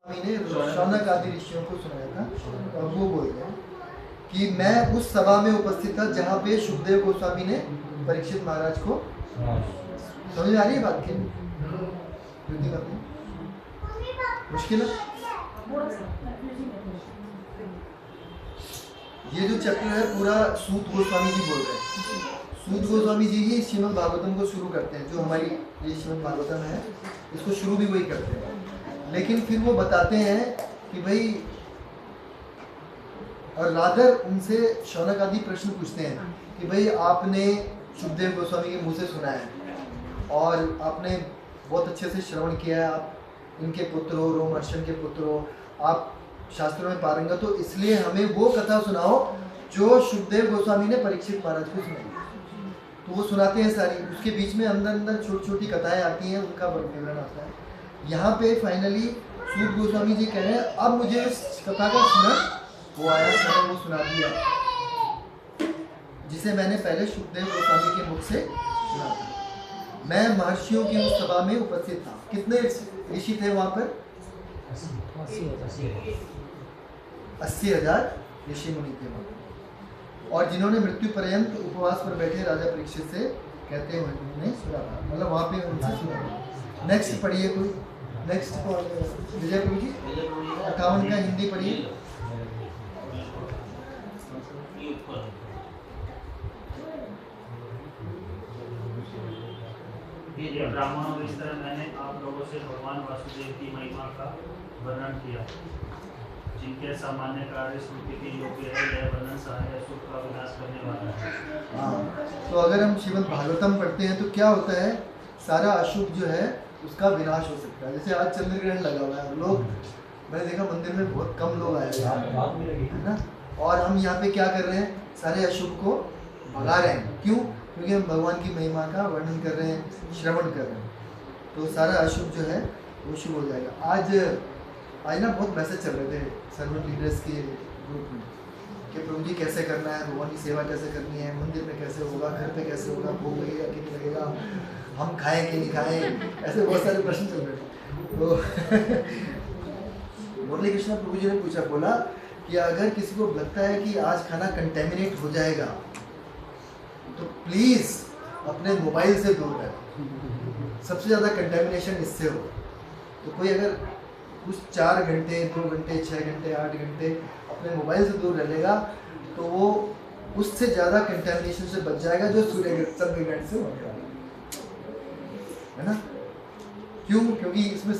मैंने शौनक आदि ऋषियों को सुनाया था। और वो बोल रहे हैं कि मैं उस सभा में उपस्थित था जहाँ पे सुखदेव गोस्वामी ने परीक्षित महाराज को, समझ में आ रही है बात की? मुश्किल है। ये जो चैप्टर है पूरा सूत गोस्वामी जी बोल रहे हैं। सूत गोस्वामी जी ही श्रीमद् भागवतम को शुरू करते हैं। जो हमारी ये श्रीमद् भागवतम है इसको शुरू भी वही करते हैं, लेकिन फिर वो बताते हैं कि भाई, और राधर उनसे शौनक आदि प्रश्न पूछते हैं कि भाई आपने सुखदेव गोस्वामी के मुंह से सुना है और आपने बहुत अच्छे से श्रवण किया है, आप इनके पुत्र हो, रोमहर्षण के पुत्र हो, आप शास्त्रों में पारंगत हो, इसलिए हमें वो कथा सुनाओ जो सुखदेव गोस्वामी ने परीक्षित महाराज को सुनाई। तो वो सुनाते हैं सारी, उसके बीच में अंदर अंदर छोटी छोटी कथाएं आती हैं, उनका विवरण आता है। यहाँ पे फाइनली सूत गोस्वामी जी कह रहे हैं अब मुझे इस कथा का स्मरण वो आया, मैंने वो सुना दिया जिसे मैंने पहले सुखदेव गोस्वामी के मुख से सुना था। मैं महर्षियों की उस सभा में उपस्थित था। कितने ऋषि थे वहां पर? 80,000 ऋषि मुनि थे वहां पर, और जिन्होंने मृत्यु पर्यंत उपवास पर बैठे राजा परीक्षित से कहते हुए उन्होंने सुना था, मतलब वहां पे उनसे सुना था। नेक्स्ट पढ़िए कोई, नेक्स्ट विजय प्रभु जी 58 का हिंदी पढ़िए। ये ब्राह्मणों इस तरह मैंने आप लोगों से भगवान वासुदेव की महिमा का वर्णन किया, जिनके सामान्य कार्य स्मृति के योग्य है। यह वर्णन सारे अशुभ का विनाश करने वाला है। हाँ, तो अगर हम श्रीमद् भागवतम पढ़ते हैं तो क्या होता है, सारा अशुभ जो है उसका विनाश हो सकता है। जैसे आज चंद्र ग्रहण लगा हुआ है, लोग, मैंने देखा मंदिर में बहुत कम लोग आए हैं ना, और हम यहाँ पे क्या कर रहे हैं, सारे अशुभ को भगा रहे हैं। क्यों? क्योंकि हम भगवान की महिमा का वर्णन कर रहे हैं, श्रवण कर रहे हैं, तो सारा अशुभ जो है वो शुभ हो जाएगा। आज ना बहुत मैसेज चल रहे थे सर्वेंट लीडर्स के ग्रुप में कि प्रभु जी कैसे करना है, भगवान की सेवा कैसे करनी है, मंदिर में कैसे होगा, घर पे कैसे होगा, भोग लगेगा कि नहीं लगेगा, हम खाएं कि नहीं खाएं, ऐसे बहुत सारे प्रश्न चल रहे थे। तो मुरली कृष्ण प्रभु जी ने पूछा, बोला कि अगर किसी को लगता है कि आज खाना कंटेमिनेट हो जाएगा तो प्लीज़ अपने मोबाइल से दूर रहें। सबसे ज़्यादा कंटेमिनेशन इससे हो। तो कोई अगर कुछ 4 घंटे, 2 घंटे, 6 घंटे, 8 घंटे अपने मोबाइल से दूर रहेगा तो वो उससे ज़्यादा कंटेमिनेशन से बच जाएगा जो सूर्य चंद्र ग्रहण से होने वाला है ना। क्यों? क्योंकि इसमें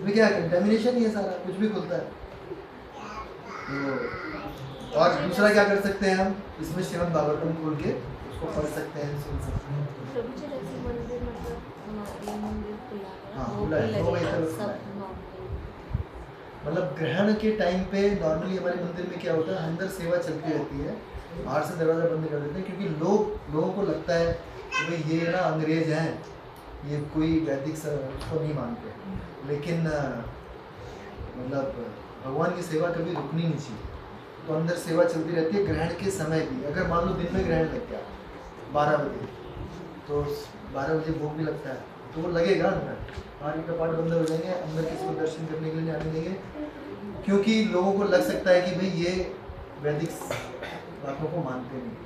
क्या है, कंटेमिनेशन ही है, सारा कुछ भी खुलता है। तो और दूसरा क्या कर सकते हैं हम, इसमें श्रीमद् भागवतम खोल के उसको पढ़ सकते हैं, सुन सकते हैं। हाँ, खुला है, 9 बजे तक। मतलब ग्रहण के टाइम पे नॉर्मली हमारे मंदिर में क्या होता है, अंदर सेवा चलती रहती है, बाहर से दरवाज़ा बंद कर देते हैं, क्योंकि लोगों को लगता है कि भाई ये ना अंग्रेज हैं, ये कोई वैदिक उसको नहीं मानते। लेकिन मतलब भगवान की सेवा कभी रुकनी नहीं चाहिए, तो अंदर सेवा चलती रहती है। ग्रहण के समय भी अगर मान लो दिन में ग्रहण लग गया 12 बजे, तो 12 बजे भोग भी लगता है, तो वो लगेगा अंदर, बाहर के कपाट बंद हो जाएंगे, अंदर किसी को दर्शन करने के लिए आने देंगे, क्योंकि लोगों को लग सकता है कि भाई ये वैदिक बातों को मानते नहीं।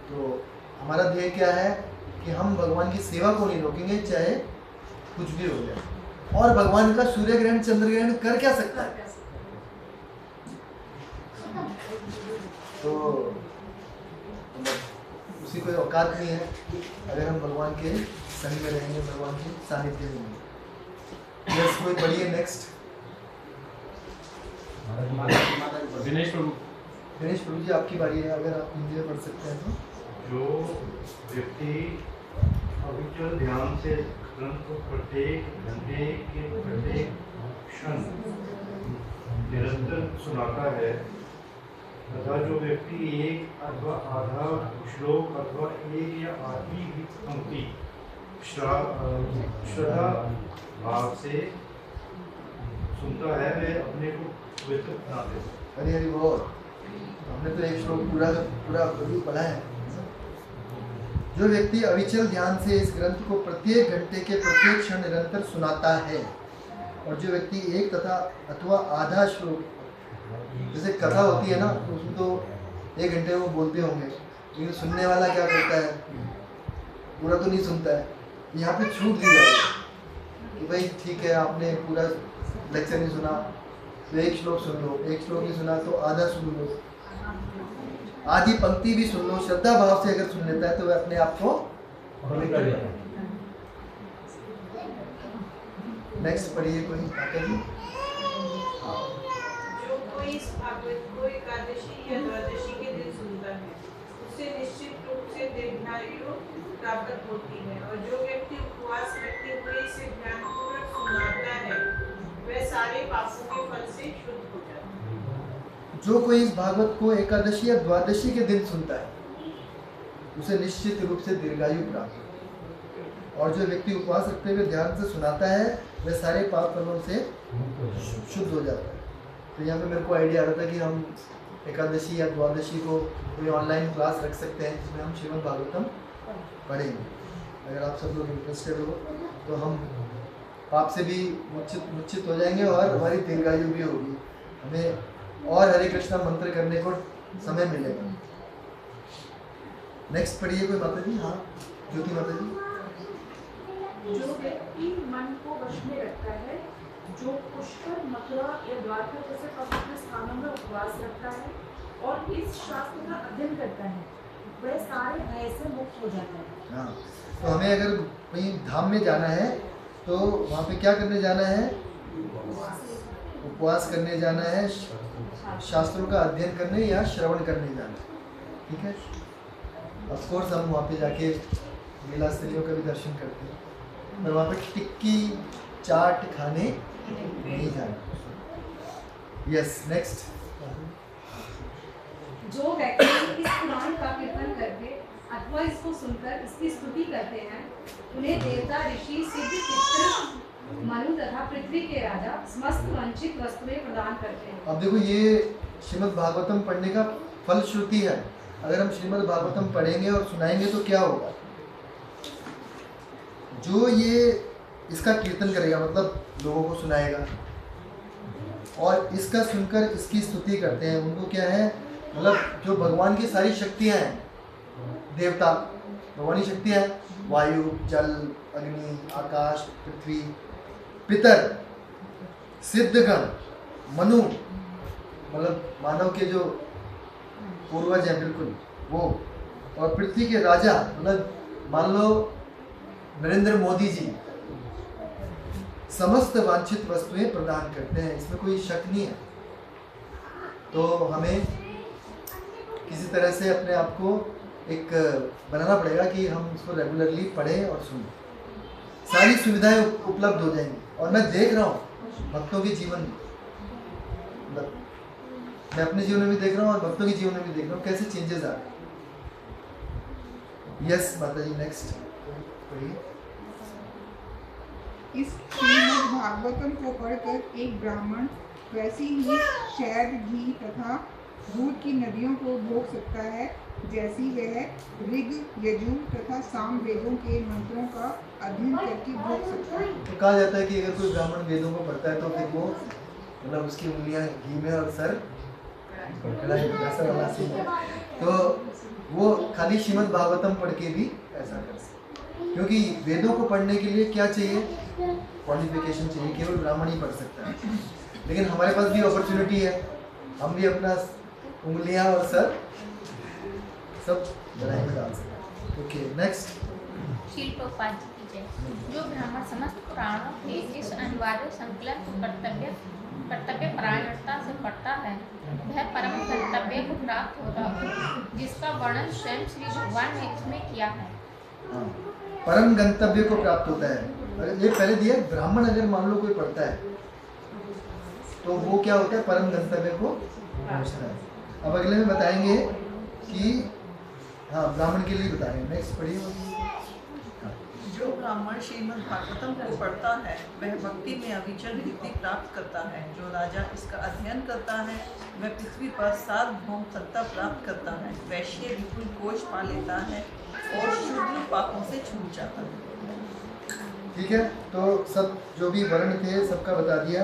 तो हमारा ध्येय क्या है कि हम भगवान की सेवा को नहीं रोकेंगे, चाहे कुछ भी हो जाए। और भगवान का सूर्य ग्रहण, चंद्र ग्रहण कर क्या सकता है? तो उसी कोई औकात नहीं है अगर हम भगवान के संग में रहेंगे, भगवान के सानिध्य में रहेंगे। यस, कोई पढ़िए नेक्स्ट। दिनेश प्रभु जी आपकी बारी है, अगर आप हिंदी में पढ़ सकते हैं तो। जो व्यक्ति अविचल ध्यान से ग्रंथ को प्रत्येक घंटे के प्रत्येक क्षण निरंतर सुनाता है, तथा जो व्यक्ति एक अथवा आधा श्लोक अथवा एक या आधी ही पंक्ति श्रद्धा भाव से सुनता है, वह अपने को पवित्र बनाते हैं। हरी हरी बोल। हमने तो एक श्लोक पूरा पढ़ा है। जो व्यक्ति अविचल ध्यान से इस ग्रंथ को प्रत्येक घंटे के प्रत्येक क्षण निरंतर सुनाता है, और जो व्यक्ति एक तथा अथवा आधा श्लोक, जैसे कथा होती है ना, तो उसमें तो 1 घंटे में वो बोलते होंगे, लेकिन सुनने वाला क्या करता है, पूरा तो नहीं सुनता है। यहाँ पे छूट दी जाएगी कि भाई ठीक है, आपने पूरा लेक्चर नहीं सुना तो 1 श्लोक सुन लो, 1 श्लोक नहीं सुना तो आधा सुन लो, आधी पंक्ति भी सुन लो। श्रद्धा भाव से अगर सुन लेता है तो वह अपने आप को पवित्र है। नेक्स्ट पढ़िए कोई आगे जी। जो कोई इस भागवत को एकादशी या द्वादशी के दिन सुनता है, उसे निश्चित रूप से दीर्घायु प्राप्त होती है, और जो व्यक्ति उपवास रखते हुए इसे ध्यानपूर्वक सुनाता है, वह सारे पापों के फल से शुद्ध हो जाता है। जो कोई इस भागवत को एकादशी या द्वादशी के दिन सुनता है, उसे निश्चित रूप से दीर्घायु प्राप्त होती है, और जो व्यक्ति उपवास रखते हुए ध्यान से सुनाता है, वह सारे पाप फलों से शुद्ध हो जाता है। तो यहाँ पे मेरे को आइडिया आ रहा था कि हम एकादशी या द्वादशी को कोई ऑनलाइन क्लास रख सकते हैं, जिसमें हम श्रीमद् भागवतम पढ़ेंगे। अगर आप सब लोग इंटरेस्टेड हो तो हम पाप से भी मुचित हो जाएंगे और हमारी दीर्घायु भी होगी, हमें और हरे कृष्णा मंत्र करने को समय मिलेगा। नेक्स्ट पढ़िए कोई माता जी। हाँ ज्योति माता जी। जो व्यक्ति मन को वश में रखता है, जो पुष्कर, मथुरा या द्वारका जैसे पवित्र स्थानों में उपवास रखता है और इस शास्त्र का अध्ययन करता है, वह सारे भय से मुक्त हो जाता है। हाँ, तो हमें अगर कहीं धाम में जाना है तो वहाँ पे क्या करने जाना है, उपवास करने जाना है, शास्त्रों का अध्ययन करने या श्रवण करने जाना है। ठीक है, ऑफ कोर्स हम वहाँ पे जाके लीला स्थलियों का भी दर्शन करते हैं, पर वहाँ पे टिक्की चाट खाने नहीं जाना। Yes next. जो व्यक्ति इस पुराण का कीर्तन करके अथवा इसको सुनकर इसकी स्तुति करते हैं, उन्हें देवता, ऋषि, सिद्ध, पितृ, मनु तथा पृथ्वी के राजा समस्त वंचित वस्तुएं प्रदान करते हैं। अब देखो, ये श्रीमद् भागवतम पढ़ने का फलश्रुति है। अगर हम श्रीमद् भागवतम पढ़ेंगे और सुनाएंगे तो क्या होगा, जो ये इसका कीर्तन करेगा, मतलब लोगों को सुनाएगा और इसका सुनकर इसकी स्तुति करते हैं, उनको क्या है, मतलब जो भगवान की सारी शक्तियाँ हैं, देवता भगवानी शक्तियाँ हैं, वायु, जल, अग्नि, आकाश, पृथ्वी, पितर, सिद्धगण, मनु, मतलब मानव के जो पूर्वज हैं बिल्कुल वो, और पृथ्वी के राजा, मतलब मान लो नरेंद्र मोदी जी, समस्त वांछित वस्तुएं प्रदान करते हैं, इसमें कोई शक नहीं है। तो हमें किसी तरह से अपने आप को एक बनाना पड़ेगा कि हम इसको रेगुलरली पढ़ें और सुनें, सारी सुविधाएं उपलब्ध हो जाएंगी। और मैं देख रहा हूँ भक्तों के जीवन में, मतलब मैं अपने जीवन में भी देख रहा हूँ और भक्तों के जीवन में भी देख रहा हूँ कैसे चेंजेस आ रहे हैं। यस माता जी नेक्स्ट पढ़िए। इस श्रीमद् भागवतम को पढ़कर एक ब्राह्मण वैसी ही शहद, घी तथा दूध की नदियों को भोग सकता है, जैसी वह ऋग, यजु तथा साम वेदों के मंत्रों का अध्ययन करके भोग सकता है। तो कहा जाता है कि अगर कोई ब्राह्मण वेदों को पढ़ता है तो फिर वो, मतलब उसकी उंगलियां घी में और सर कढ़ाई में, ऐसा वाला सीन है। तो वो खाली श्रीमद् भागवतम पढ़ के भी ऐसा कर सकता है, क्योंकि वेदों को पढ़ने के लिए क्या चाहिए, क्वालिफिकेशन चाहिए, केवल ब्राह्मण ही पढ़ सकता है। लेकिन हमारे पास भी अपॉर्चुनिटी है, हम भी अपना उंगलियां और सर सब कढ़ाई में डाल सकते हैं। Okay next. शील प्रभुपाद जी की जय। जो ब्राह्मण समस्त पुराणों के इस अनिवार्य संकलन को कर्तव्य परायणता से पढ़ता है, वह परम गंतव्य को प्राप्त होता है, जिसका वर्णन स्वयं श्री भगवान ने इसमें किया है। परम गंतव्य को प्राप्त होता है। अगर ये पहले दिया, ब्राह्मण अगर मान लो कोई पढ़ता है तो वो क्या होता है, परम गंतव्य को पहुंचता है। अब अगले में बताएंगे कि हाँ ब्राह्मण के लिए बताएंगे। नेक्स्ट पढ़िए। जो ब्राह्मण श्रीमद् भागवतम को पढ़ता है वह भक्ति में अविचल रिद्धि प्राप्त करता है। जो राजा इसका अध्ययन करता है वह पृथ्वी पर सार्वभौम सत्ता प्राप्त करता है। वैश्य विपुल कोष पा लेता है और शुद्ध पापों से छूट जाता है। ठीक है, तो सब जो भी वर्ण थे सबका बता दिया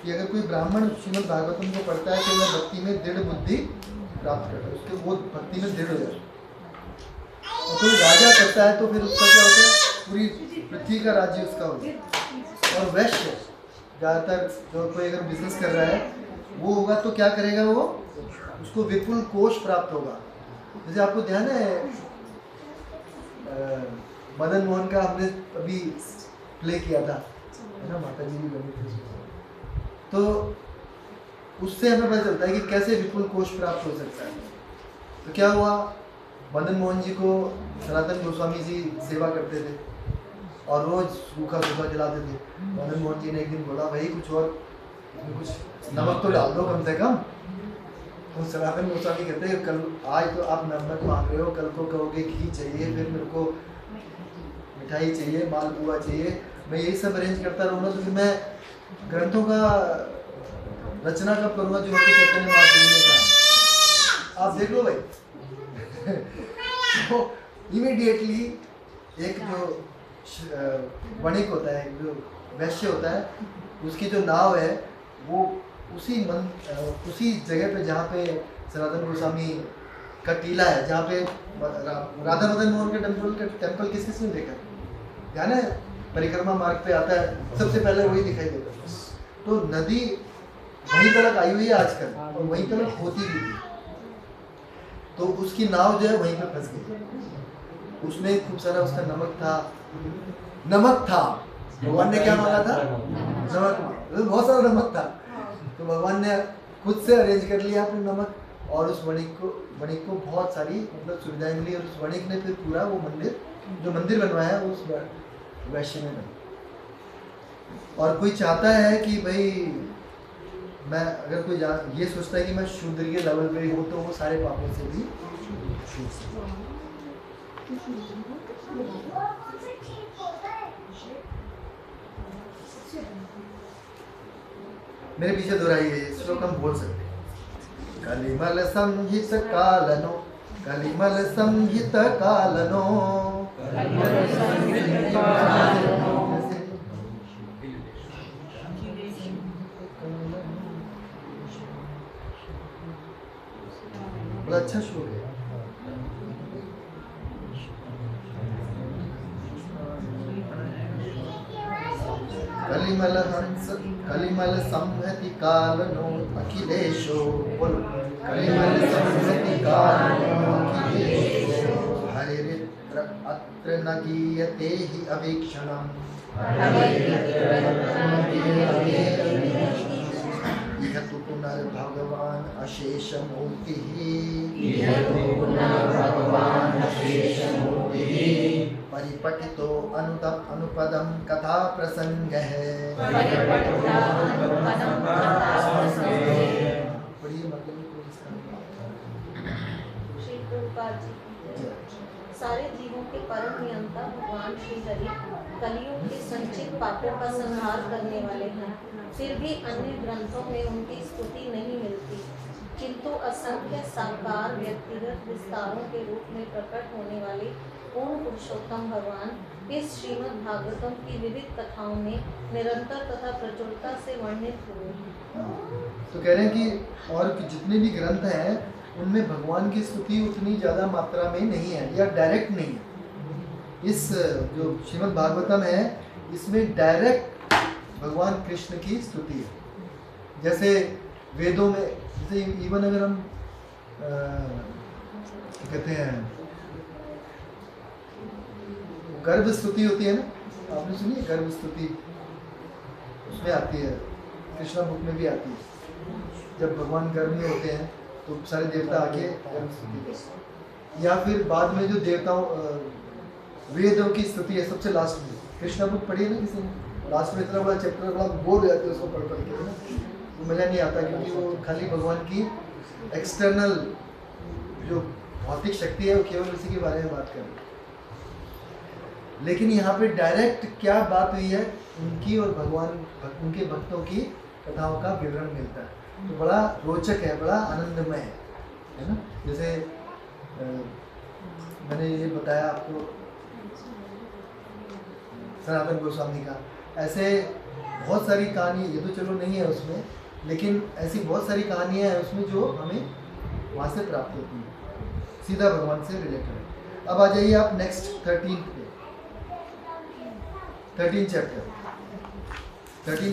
कि अगर कोई ब्राह्मण श्रीमद् भागवतम को पढ़ता है तो वह भक्ति में दृढ़ बुद्धि प्राप्त करता है, उसके वो भक्ति में दृढ़ हो जाता है। और कोई राजा करता है तो फिर उसका क्या होता है, पूरी पृथ्वी का राज्य उसका होता है। और वैश्य ज़्यादातर जो कोई अगर बिजनेस कर रहा है वो होगा तो क्या करेगा, वो उसको विपुल कोष प्राप्त होगा। जैसे आपको ध्यान है मदन मोहन का हमने अभी प्ले किया था, है ना, माता जी भी बनी थी, तो उससे हमें पता चलता है कि कैसे विपुल कोष प्राप्त हो सकता है। तो क्या हुआ, मदन मोहन जी को सनातन गोस्वामी जी सेवा करते थे और रोज सूखा सूखा खिलाते थे। मदन मोहन जी ने एक दिन बोला, भाई कुछ और, कुछ नमक तो डाल दो कम से कम। तो सनातन गोस्वामी कहते हैं, कल आज तो आप नमक मांग रहे हो, कल को कहोगे घी चाहिए, फिर मेरे को मिठाई चाहिए, मालपुआ चाहिए, मैं यही सब अरेंज करता रहूँगा तो फिर मैं ग्रंथों का रचना कब करूँगा जो उनके चैतन्य महाप्रभु ने कहा। आप देख लो भाई। तो इमीडिएटली एक जो वणिक होता है, जो वैश्य होता है, उसकी जो नाव है वो उसी जगह पे जहाँ पे सनातन गोस्वामी का टीला है, जहाँ पे राधा मदन मोहन के टेम्पल किस किसने देखा, ध्यान है, परिक्रमा मार्ग पे आता है सबसे पहले वही दिखाई देता है। तो नदी वहीं तक आई हुई है आजकल और वहीं तक होती भी थी। तो उसकी नाव जो है वहीं पे फंस गई, उसमें खूब सारा उसका नमक था। भगवान ने क्या मांगा था, नमक, बहुत सारा नमक था। तो भगवान ने खुद से अरेंज कर लिया अपने नमक, और उस वणिक को बहुत सारी मतलब सुविधाएं मिली, और उस वणिक ने फिर पूरा वो मंदिर बनवाया उस वैश्य ने। और कोई चाहता है कि भाई मैं, अगर कोई ये सोचता है कि मैं शूद्र के लेवल पे हूँ तो वो सारे पापों से भी मेरे पीछे दोहराइए, श्लोक हम बोल सकते हैं। कलिमल संहित कालनो, कलिमल संहित कालनो, बड़ा अच्छा श्लोक है। कलिमल संहति कालनो अखिलेशो, कलिमल संहति कालनो अखिलेशो, हरिरित्र अत्र न गीयते हि अवीक्षणम्, इह तु पुनर्भगवान् अशेषमूर्तिः, परिपठितो अनुपदं कथा प्रसंगः। श्री प्रभुपाद जी, सारे जीवों के परम नियंता भगवान श्री हरि कलियुग के संचित पापों का संहार करने वाले हैं। फिर भी अन्य ग्रंथों में उनकी स्तुति नहीं मिलती, किंतु असंख्य साकार व्यक्तिगत विस्तारों के रूप में प्रकट होने वाले पूर्ण पुरुषोत्तम भगवान इस श्रीमद् भागवतम की विविध कथाओं में निरंतर तथा प्रचुरता से वर्णित हुए हैं। तो कह रहे हैं कि और जितने भी ग्रंथ हैं उनमें भगवान की स्तुति उतनी ज़्यादा मात्रा में नहीं है या डायरेक्ट नहीं है। इस जो श्रीमद् भागवतम है इसमें डायरेक्ट भगवान कृष्ण की स्तुति है। जैसे वेदों में, जैसे इवन अगर हम कहते हैं गर्भ स्तुति होती है ना, आपने सुनी है गर्भ स्तुति, उसमें आती है, कृष्णा बुक में भी आती है। जब भगवान गर्भ में होते हैं तो सारे देवता आके गर्भ स्तुति, या फिर बाद में जो देवताओं वेदों की स्तुति है सबसे लास्ट में। कृष्णा बुक पढ़ी है ना किसी ने, लास्ट में इतना बड़ा चैप्टर बड़ा बोर हो जाते हैं उसको पढ़ के ना, तो मज़ा नहीं आता, क्योंकि वो खाली भगवान की एक्सटर्नल जो भौतिक शक्ति है वो केवल उसी के बारे में बात कर रही है। लेकिन यहाँ पे डायरेक्ट क्या बात हुई है उनकी और भगवान उनके भक्तों की कथाओं का विवरण मिलता है, तो बड़ा रोचक है, बड़ा आनंदमय है ना। जैसे मैंने ये बताया आपको सनातन गोस्वामी का। ऐसे बहुत सारी कहानी, ये तो चलो नहीं है उसमें, लेकिन ऐसी बहुत सारी कहानियाँ हैं उसमें जो हमें वहाँ से प्राप्त होती हैं, सीधा भगवान से रिलेटेड। अब आ जाइए आप नेक्स्ट 13 पे, 13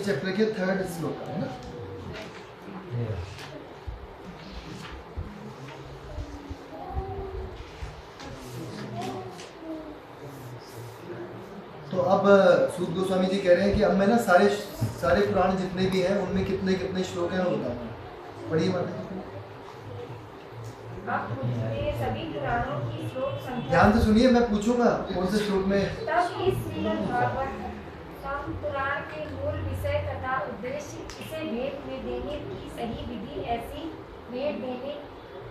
चैप्टर के 3rd श्लोक है ना। तो अब सूत गोस्वामी जी कह रहे हैं कि अब मैं ना सारे पुराण जितने भी हैं उनमें कितने कितने श्लोक हैं वो बताऊंगा। पढ़िए माता जी। आप मुझे सभी पुराणों की श्लोक संख्या ध्यान से सुनिए, मैं पूछूंगा कौन से श्लोक में। तब इस श्रीमद् भागवतम पुराण के मूल विषय तथा उद्देश्य, इसे भेद में देने की सही विधि, ऐसी भेद देने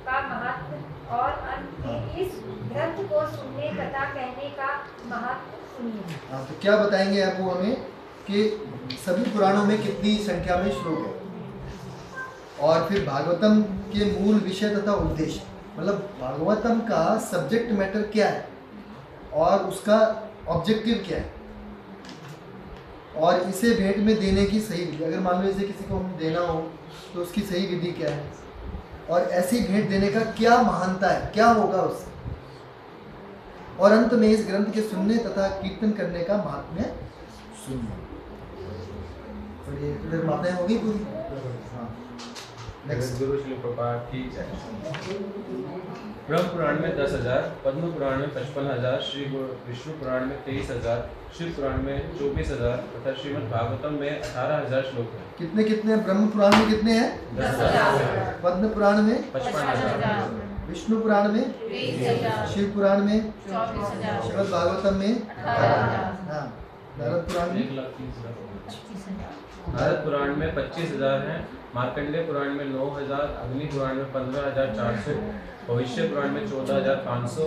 का महत्व और अंत में इस ग्रंथ को सुनने तथा कहने का महत्व सुनिए। हाँ, तो क्या बताएंगे आप वो हमें कि सभी पुराणों में कितनी संख्या में श्लोक है, और फिर भागवतम के मूल विषय तथा उद्देश्य, मतलब भागवतम का सब्जेक्ट मैटर क्या है और उसका ऑब्जेक्टिव क्या है, और इसे भेंट में देने की सही विधि। अगर मान लो इसे किसी को हम देना हो तो उसकी सही विधि क्या है, और ऐसी भेंट देने का क्या महानता है, क्या होगा उससे, और अंत में इस ग्रंथ के सुनने तथा कीर्तन करने का महात्म्य सुनना। तो ये फिर माताएं होगी पूरी। हाँ, गुरु श्री प्रपात की जय। ब्रह्म पुराण में 10,000, पद्म पुराण में 55,000, श्री विष्णु पुराण में 23,000, शिव पुराण में 24,000 तथा श्रीमद् भागवतम में 18,000 श्लोक हैं। कितने कितने ब्रह्म पुराण में कितने हैं? 10,000, पद्म पुराण में 55,000, विष्णु पुराण में 23,000, शिव पुराण में 24,000, श्रीमद् भागवतम में 18,000, हाँ, नारद पुराण में 1,30,000, भारत पुराण में 25,000 हैं, मार्कंडेय पुराण में 9,000, अग्नि पुराण में 15,400, भविष्य पुराण में 14,500,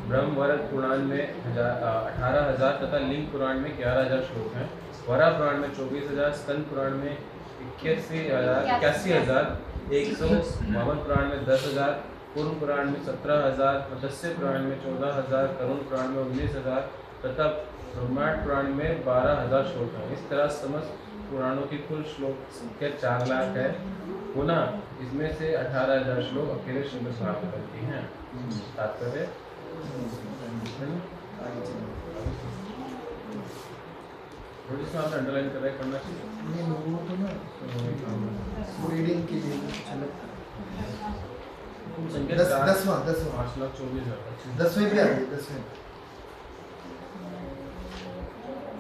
ब्रह्मवरद पुराण में 18,000 तथा लिंग पुराण में 11,000 श्लोक हैं। वरा पुराण में 24,000, स्कंद पुराण में 81,000, 100, पुराण में 10,000, पूर्व पुराण में 17,000, मत्स्य पुराण में 14,000, करुण पुराण में 19,000 तथा ब्रह्मांड पुराण में 12,000 श्लोक हैं। इस तरह समस्त पुराणों की कुल श्लोक संख्या 4 लाख है। पुनः इसमें से 18,000 श्लोक अकेले श्रीमद् भागवतम की हैं। तात्पर्य अंडरलाइन कर रहे करना चाहिए। वो तो ना रीडिंग के लिए संख्या 10वां 5,24,000 10वें पे आ गई 10वें।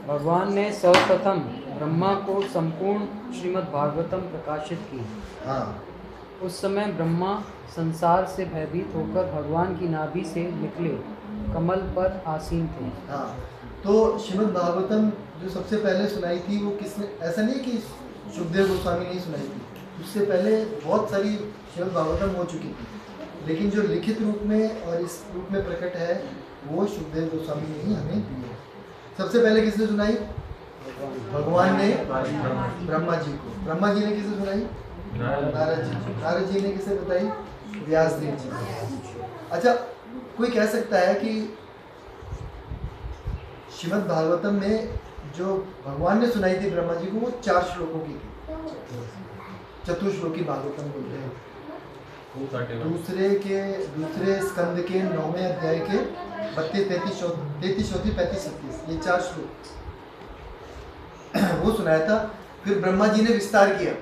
भगवान ने सर्वप्रथम ब्रह्मा को संपूर्ण श्रीमद् भागवतम प्रकाशित की। हाँ। उस समय ब्रह्मा संसार से भयभीत होकर भगवान की नाभि से निकले कमल पर आसीन थे। हाँ, तो श्रीमद् भागवतम जो सबसे पहले सुनाई थी वो किसने, ऐसा नहीं कि सुखदेव गोस्वामी ने सुनाई थी, उससे पहले बहुत सारी श्रीमद् भागवतम हो चुकी थी, लेकिन जो लिखित रूप में और इस रूप में प्रकट है वो सुखदेव गोस्वामी ने ही हमें दी है। सबसे पहले किसने सुनाई? भगवान ने ब्रह्मा जी को। ब्रह्मा जी ने किसे सुनाई? नारद जी को। नारद जी ने किसे बताई? व्यासदेव जी को। अच्छा, कोई कह सकता है कि श्रीमद् भागवतम में जो भगवान ने सुनाई थी ब्रह्मा जी को वो 4 श्लोकों की थी, चतुश्लोकी भागवतम बोलते हैं। दूसरे स्कंद के 9वें अध्याय के 32, 33, 34, 35, 36 ये 4 श्लोक वो सुनाया था। फिर ब्रह्मा जी ने विस्तार किया,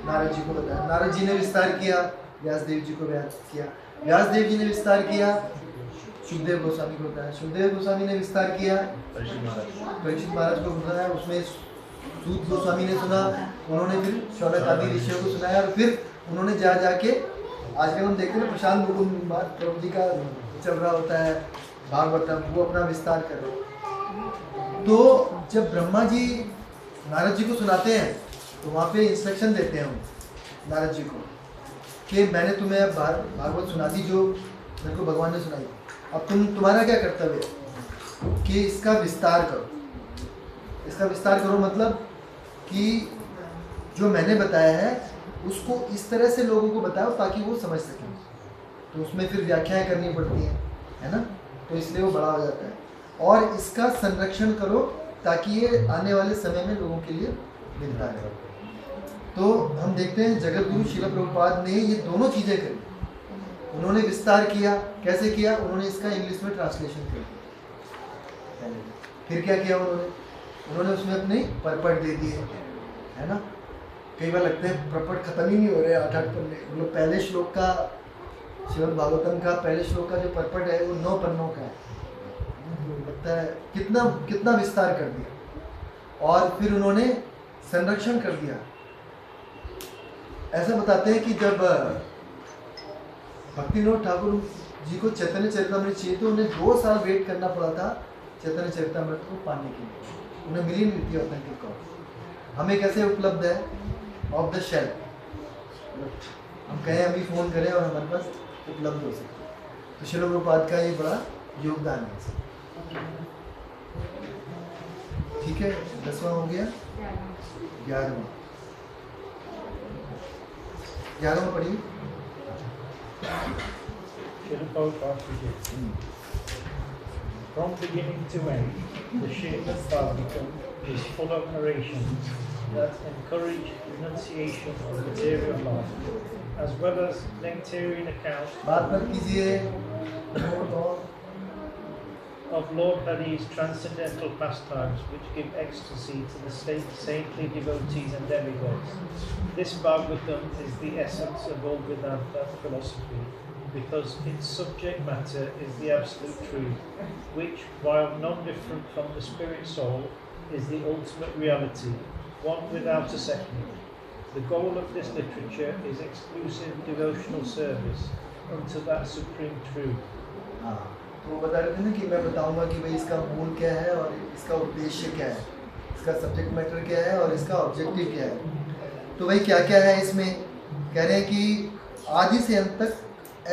नारद जी को बताया, नारद जी ने विस्तार किया, व्यासदेव जी को बयान किया, व्यासदेव जी ने विस्तार किया, सुखदेव गोस्वामी को बताया, सुखदेव गोस्वामी ने विस्तार किया, परीक्षित महाराज को बताया, उसमें सूत गोस्वामी ने सुना, उन्होंने फिर शौनक आदि ऋषियों को सुनाया, और फिर उन्होंने जाके आजकल हम देखते हैं प्रशांत मुकुंद प्रभु जी का चल रहा होता है भागवतम, वो अपना विस्तार कर रहे हैं। तो जब ब्रह्मा जी नारद जी को सुनाते हैं तो वहाँ पे इंस्ट्रक्शन देते हैं हम नारद जी को कि मैंने तुम्हें भागवत सुना दी जो मेरे को भगवान ने सुनाई, अब तुम्हारा क्या कर्तव्य है कि इसका विस्तार करो। इसका विस्तार करो मतलब कि जो मैंने बताया है उसको इस तरह से लोगों को बताओ ताकि वो समझ सकें। तो उसमें फिर व्याख्याएं करनी पड़ती हैं, है ना, तो इसलिए वो बड़ा हो जाता है। और इसका संरक्षण करो ताकि ये आने वाले समय में लोगों के लिए मिलता रहे। तो हम देखते हैं जगत गुरु श्रील प्रभुपाद ने ये दोनों चीज़ें करी। उन्होंने विस्तार किया, कैसे किया? उन्होंने इसका इंग्लिश में ट्रांसलेशन कर दिया। फिर क्या किया उन्होंने उसमें अपने परपट दे दिए, है ना। कई बार लगते हैं परपट खत्म ही नहीं हो रहे 8-8 पन्ने। मतलब पहले श्लोक का, श्रीमद् भागवतम का पहले श्लोक का जो परपट है वो 9 पन्नों का है। लगता है कितना विस्तार कर दिया। और फिर उन्होंने संरक्षण कर दिया। ऐसा बताते हैं कि जब भक्तिविनोद ठाकुर जी को चैतन्य चरितमृत चाहिए तो उन्हें 2 साल वेट करना पड़ा था चैतन्य चरितमृत को पाने के लिए। उन्हें मिली नहीं थी ऑथेंटिक कॉपी। हमें कैसे उपलब्ध है? Of the shelf. हम कहें अभी फ़ोन करें और हमारे पास उपलब्ध हो सकते। तो श्रील प्रभुपाद का ये बड़ा योगदान है। ठीक है, 10वां हो गया। 11वां पढ़िए। From beginning to end, the Srimad Bhagavatam is full of narrations that encourage renunciation of material life, as well as nectarian accounts of Lord Hari's transcendental pastimes, which give ecstasy to the saintly devotees and demigods. This Bhagavatam is the essence of all Vedanta philosophy, because its subject matter is the absolute truth, which, while non-different from the spirit soul, is the ultimate reality, one without a second. The goal of this literature is exclusive devotional service unto that supreme truth. वो बता रहे थे ना कि मैं बताऊंगा कि भाई इसका मूल क्या है और इसका उद्देश्य क्या है, इसका सब्जेक्ट मैटर क्या है और इसका ऑब्जेक्टिव क्या है। तो भाई क्या क्या है इसमें? कह रहे हैं कि आदि से अंत तक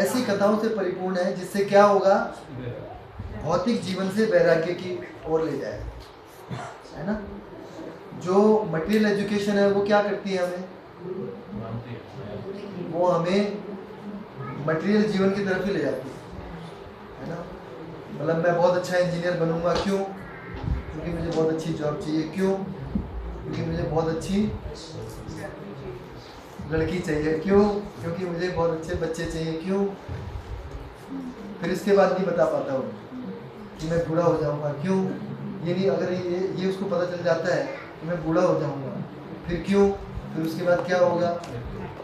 ऐसी कथाओं से परिपूर्ण है जिससे क्या होगा? भौतिक जीवन से वैराग्य की ओर ले जाए, है ना। जो मटेरियल एजुकेशन है वो क्या करती है हमें? वो हमें मटेरियल जीवन की तरफ ही ले जाती है ना। मतलब मैं बहुत अच्छा इंजीनियर बनूंगा, क्यों? क्योंकि मुझे बहुत अच्छी जॉब चाहिए। क्यों? क्योंकि मुझे बहुत अच्छी लड़की चाहिए। क्यों? क्योंकि मुझे बहुत अच्छे बच्चे चाहिए। क्यों? फिर इसके बाद नहीं बता पाता हूँ कि मैं बूढ़ा हो जाऊंगा। क्यों? ये नहीं, अगर ये उसको पता चल जाता है कि मैं बूढ़ा हो जाऊंगा, फिर क्यों? फिर उसके बाद क्या होगा?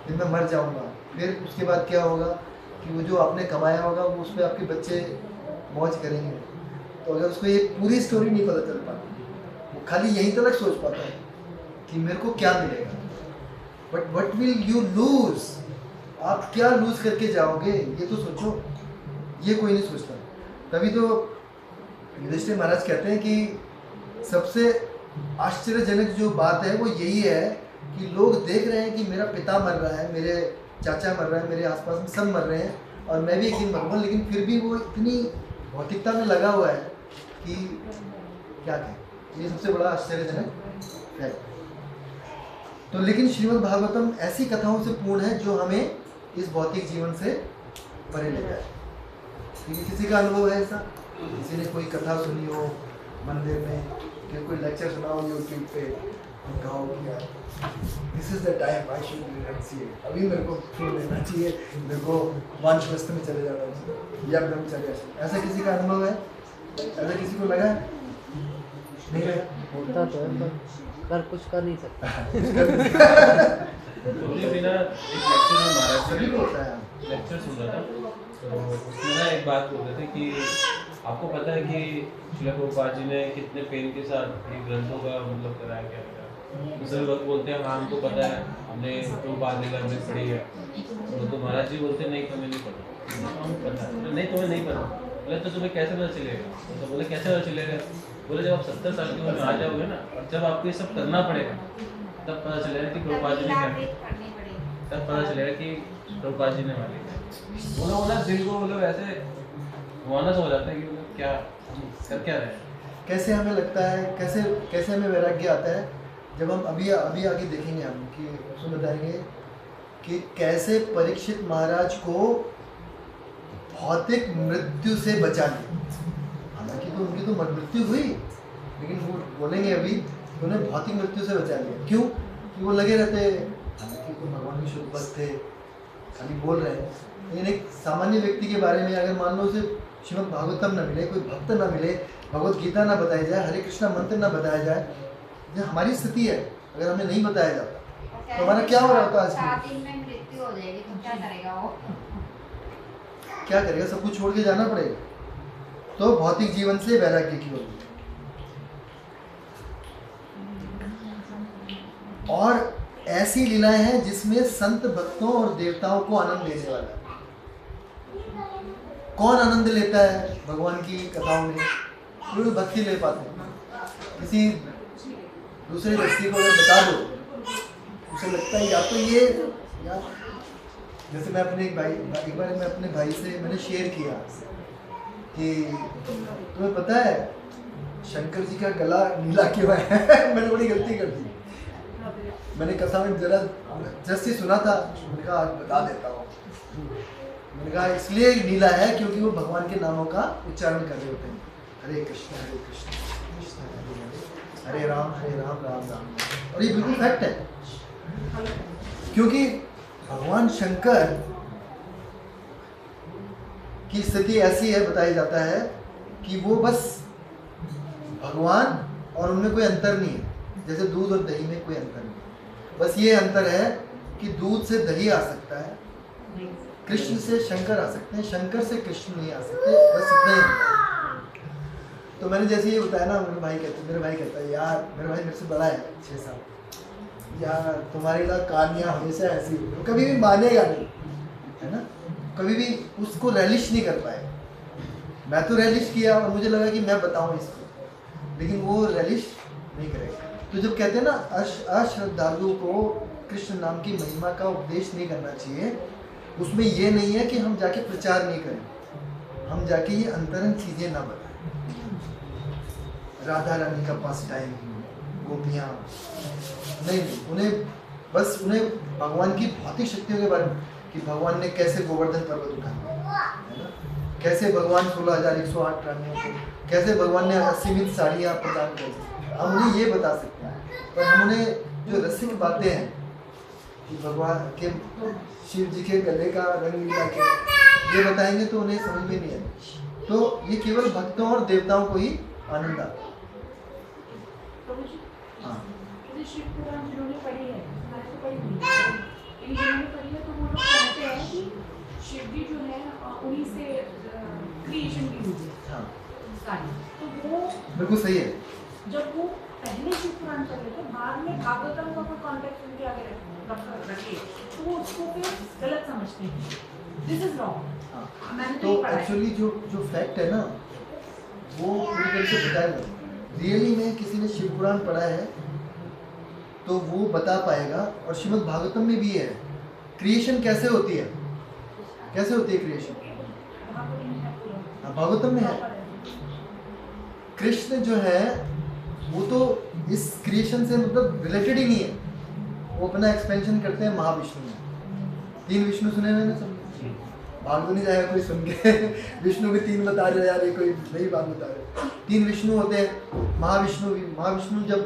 फिर मैं मर जाऊंगा। फिर उसके बाद क्या होगा कि वो जो आपने कमाया होगा वो उस पर आपके बच्चे मौज करेंगे। तो अगर उसको ये पूरी स्टोरी नहीं पता चल पाती, वो खाली यहीं तक सोच पाता है कि मेरे को क्या मिलेगा, but what will you lose? आप क्या लूज करके जाओगे ये तो सोचो। ये कोई नहीं सोचता। तभी तो युधिष्ठिर महाराज कहते हैं कि सबसे आश्चर्यजनक जो बात है वो यही है कि लोग देख रहे हैं कि मेरा पिता मर रहा है, मेरे चाचा मर रहा है, मेरे आसपास में सब मर रहे हैं और मैं भी एक दिन मरूंगा, लेकिन फिर भी वो इतनी भौतिकता में लगा हुआ है कि क्या कहें। ये सबसे बड़ा आश्चर्यजनक है। तो लेकिन श्रीमद् भागवतम ऐसी कथाओं से पूर्ण है जो हमें इस भौतिक जीवन से परे ले जाए। किसी का अनुभव है ऐसा? किसी ने कोई कथा सुनी हो मंदिर में, कि कोई लेक्चर सुना हो यूट्यूब पे, कहा हो कि यार this is the time I should रिनंसिएट, अभी मेरे को छोड़ देना चाहिए, मेरे को वानप्रस्थ में चले जाना चाहिए या ब्रह्मचर्य। ऐसा किसी का अनुभव है? ऐसा किसी को लगा? नहीं लगा? होता तो है पर कुछ कर नहीं सकता। बिना एक लेक्चर में महाराज होता है, लेक्चर सुन रहा था तो उसमें ना एक बात बोल रहे थे कि आपको पता है कि श्रील प्रभुपाद जी ने कितने पेन के साथ ये ग्रंथों का मतलब कराया क्या था। दूसरे लोग बोलते हैं हाँ हमको पता है, हमने प्रभुपाद जी में पढ़ी है। तो महाराज जी बोलते नहीं तुम्हें नहीं पता, हम पता है नहीं तुम्हें नहीं पता। बोले तो तुम्हें कैसे पता चलेगा? तो बोले कैसे पता चलेगा? बोले जब आप 70 साल की उम्र में आ जाओगे ना और जब आपको ये सब करना पड़ेगा तब पता चलेगा कि प्रभुपाद जी ने क्या, तब पता चलेगा कि प्रभुपाद जी ने वाली बोला दिल को मतलब ऐसे घुमाना सा हो जाता है कि मतलब क्या कर क्या रहे हैं। कैसे हमें लगता है, कैसे हमें वैराग्य आता है जब हम अभी आगे देखेंगे हम कि उसमें बताएंगे कि कैसे परीक्षित महाराज को भौतिक मृत्यु से बचा लिया। हालांकि तो उनकी तो मृत्यु हुई, लेकिन वो बोलेंगे अभी कि उन्हें भौतिक मृत्यु से बचा लिया। क्यों? कि वो लगे रहते, हालांकि तो भगवान के शुद्ध भक्त थे, खाली बोल रहे हैं। लेकिन एक सामान्य व्यक्ति के बारे में अगर मान लो उसे श्रीमद् भागवतम न मिले, कोई भक्त न मिले, भगवत गीता ना बताया जाए, हरे कृष्णा मंत्र ना बताया जाए, जो हमारी स्थिति है, अगर हमें नहीं बताया जाता तो हमारा क्या हो रहा होता आज? 4 दिन में मृत्यु हो जाएगी तो क्या करेगा वो? क्या करेगा? सब कुछ छोड़ के जाना पड़ेगा। तो भौतिक जीवन से वैराग्य की ओर। और ऐसी लीलाएं हैं जिसमें संत भक्तों और देवताओं को आनंद देने वाला है। कौन आनंद लेता है भगवान की कथाओं में? जो भक्ति ले पाते हैं। किसी दूसरे व्यक्ति को अगर बता दो, उसे लगता है या तो ये यार, जैसे मैं अपने एक बार मैं अपने भाई से मैंने शेयर किया कि तुम्हें पता है शंकर जी का गला नीला क्यों है? मैंने बड़ी गलती कर दी। मैंने कथा में जरा जस्ट ही सुना था, मैंने कहा आज बता देता हूँ। मैंने कहा इसलिए नीला है क्योंकि वो भगवान के नामों का उच्चारण कर रहे होते हैं। हरे कृष्ण कृष्ण हरे राम राम राम। और ये बिल्कुल फैक्ट है, क्योंकि भगवान शंकर की स्थिति ऐसी है, बताया जाता है कि वो बस भगवान और उनमें कोई अंतर नहीं है। जैसे दूध और दही में कोई अंतर नहीं, बस ये अंतर है कि दूध से दही आ सकता है, कृष्ण से शंकर आ सकते हैं, शंकर से कृष्ण नहीं आ सकते, बस इतना ही। तो मैंने जैसे ये बताया ना, मेरे भाई कहता है यार, मेरा भाई मेरे से बड़ा है 6 साल, यार तुम्हारी ना कहानियाँ हमेशा ऐसी होती, कभी भी मानेगा नहीं, है ना, कभी भी उसको रैलिश नहीं कर पाए। मैं तो रैलिश किया और मुझे लगा कि मैं बताऊँ इसको, लेकिन वो रैलिश नहीं करेगा। तो जब कहते हैं ना अश्रद्धालु को कृष्ण नाम की महिमा का उपदेश नहीं करना चाहिए, उसमें ये नहीं है कि हम जाके प्रचार नहीं करें, हम जाके ये अंतरंग चीज़ें ना बताएं। राधा रानी का पास टाइम, गोपियाँ नहीं, उन्हें भगवान की भौतिक शक्तियों के बारे में, कि भगवान ने कैसे गोवर्धन पर्वत उठाया, है ना, कैसे भगवान 16,108 प्राणियों को, कैसे भगवान ने असीमित साड़ियाँ प्रदान कर दी, हम उन्हें ये बता सकते हैं। पर हम उन्हें जो रसिक बातें हैं कि भगवान के शिव जी के गले का रंग नीला क्यों, ये बताएंगे तो उन्हें समझ में नहीं आएगा। तो ये केवल भक्तों और देवताओं को ही आनंद आता है। हाँ, शिव पुराण जिन्होंने पढ़ी है, मैंने तो पढ़ी नहीं, जिन्होंने पढ़ी है तो वो लोग कहते हैं कि शिव जी जो है उन्हीं से क्रिएशन की हुई है सारी। तो वो बिल्कुल सही है। जब वो पहले शिव पुराण पढ़ रहे थे, बाद में भागवतम का कोई कॉन्टेक्ट उनके आगे रखे, तो वो उसको फिर गलत समझते हैं। This is wrong. तो एक्चुअली जो फैक्ट है ना, वो पूरी तरह से बताया जाए। रियली में किसी ने शिव पुराण पढ़ा है तो वो बता पाएगा। और श्रीमद् भागवतम में भी है क्रिएशन कैसे होती है, कैसे होती है क्रिएशन, भागवतम में है। कृष्ण जो है वो तो इस क्रिएशन से मतलब रिलेटेड ही नहीं है, वो अपना एक्सपेंशन करते हैं महाविष्णु में। 3 विष्णु सुने हुए ना सब, भाग तो नहीं जाएगा कोई सुन के विष्णु भी 3 बता रहे यार, ये कोई नई बात बता रहे। 3 विष्णु होते हैं, महाविष्णु जब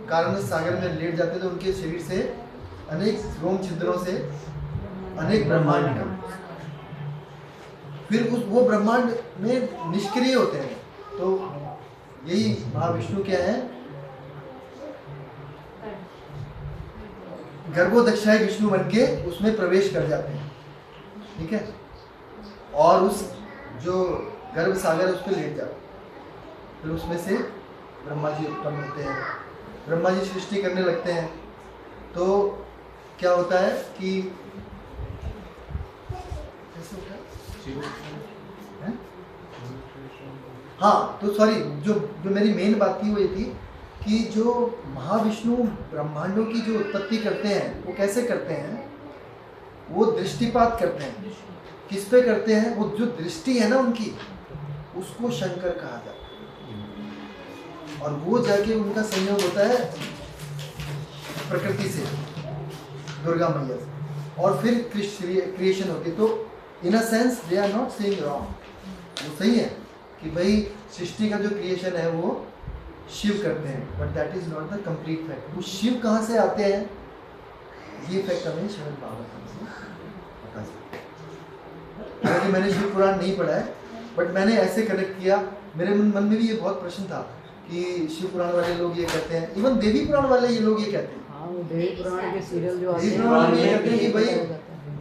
कारण सागर में लेट जाते तो उनके शरीर से अनेक रोम छिद्रों से अनेक ब्रह्मांड निकलते, फिर वो ब्रह्मांड में निष्क्रिय होते हैं। तो यही महाविष्णु क्या है, गर्भोदक्षाई विष्णु बन के उसमें प्रवेश कर जाते हैं, ठीक है, और उस जो गर्भ सागर उस पर लेट जाते हैं। फिर उसमें से ब्रह्मा जी उत्पन्न होते हैं, ब्रह्मा जी सृष्टि करने लगते हैं। तो क्या होता है कि कैसे होता है? हाँ, तो सॉरी, जो मेरी मेन बात थी वो ये थी कि जो महाविष्णु ब्रह्मांडों की जो उत्पत्ति करते हैं वो कैसे करते हैं, वो दृष्टिपात करते हैं। किस पे करते हैं? वो जो दृष्टि है ना उनकी, उसको शंकर कहा जाता है। और वो जाके उनका संयोग होता है प्रकृति से, दुर्गा मैया से, और फिर क्रिएशन होती है। तो in a sense they are not saying wrong, वो सही है कि भाई सृष्टि का जो क्रिएशन है वो शिव करते हैं, but that is not the complete fact. वो शिव कहाँ से आते हैं, ये फैक्ट हमें श्रीमद् भागवतम से पता चलता है। हालांकि मैंने शिव पुराण नहीं पढ़ा है, बट मैंने ऐसे कनेक्ट किया, मेरे मन में भी ये बहुत प्रश्न था कि शिव पुराण वाले लोग ये कहते हैं, इवन देवी पुराण वाले ये लोग ये कहते हैं। हाँ, वो देवी पुराण के सीरियल जो आते देवी हैं पुराण में ये कहते हैं कि भाई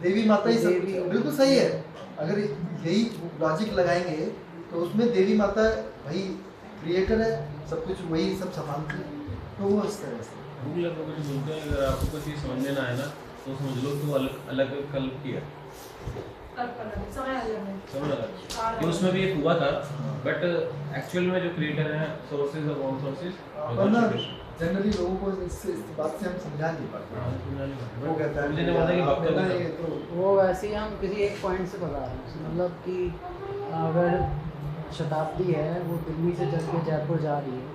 देवी माता ही सब, बिल्कुल सही है। अगर यही लॉजिक लगाएंगे तो उसमें देवी माता भाई क्रिएटर है, सब कुछ वही सब संभालती है, तो वो इस तरह से गूगल पर कुछ बोलते हैं, अगर आपको कोई चीज़ समझ में ना आए ना तो समझ लो तो अलग अलग कल्प किया समझ लगा कि उसमें भी एक हुआ था, बट एक्चुअल में जो क्रिएटर है सोर्सेज और नॉन सोर्सेज जनरली लोगों को इस बात से हम समझा नहीं पाते। वो कहता है मुझे पता है कि तो वो वैसे ही हम किसी एक पॉइंट से बता रहे हैं, मतलब कि अगर शताब्दी है वो दिल्ली से चल के जयपुर जा रही है,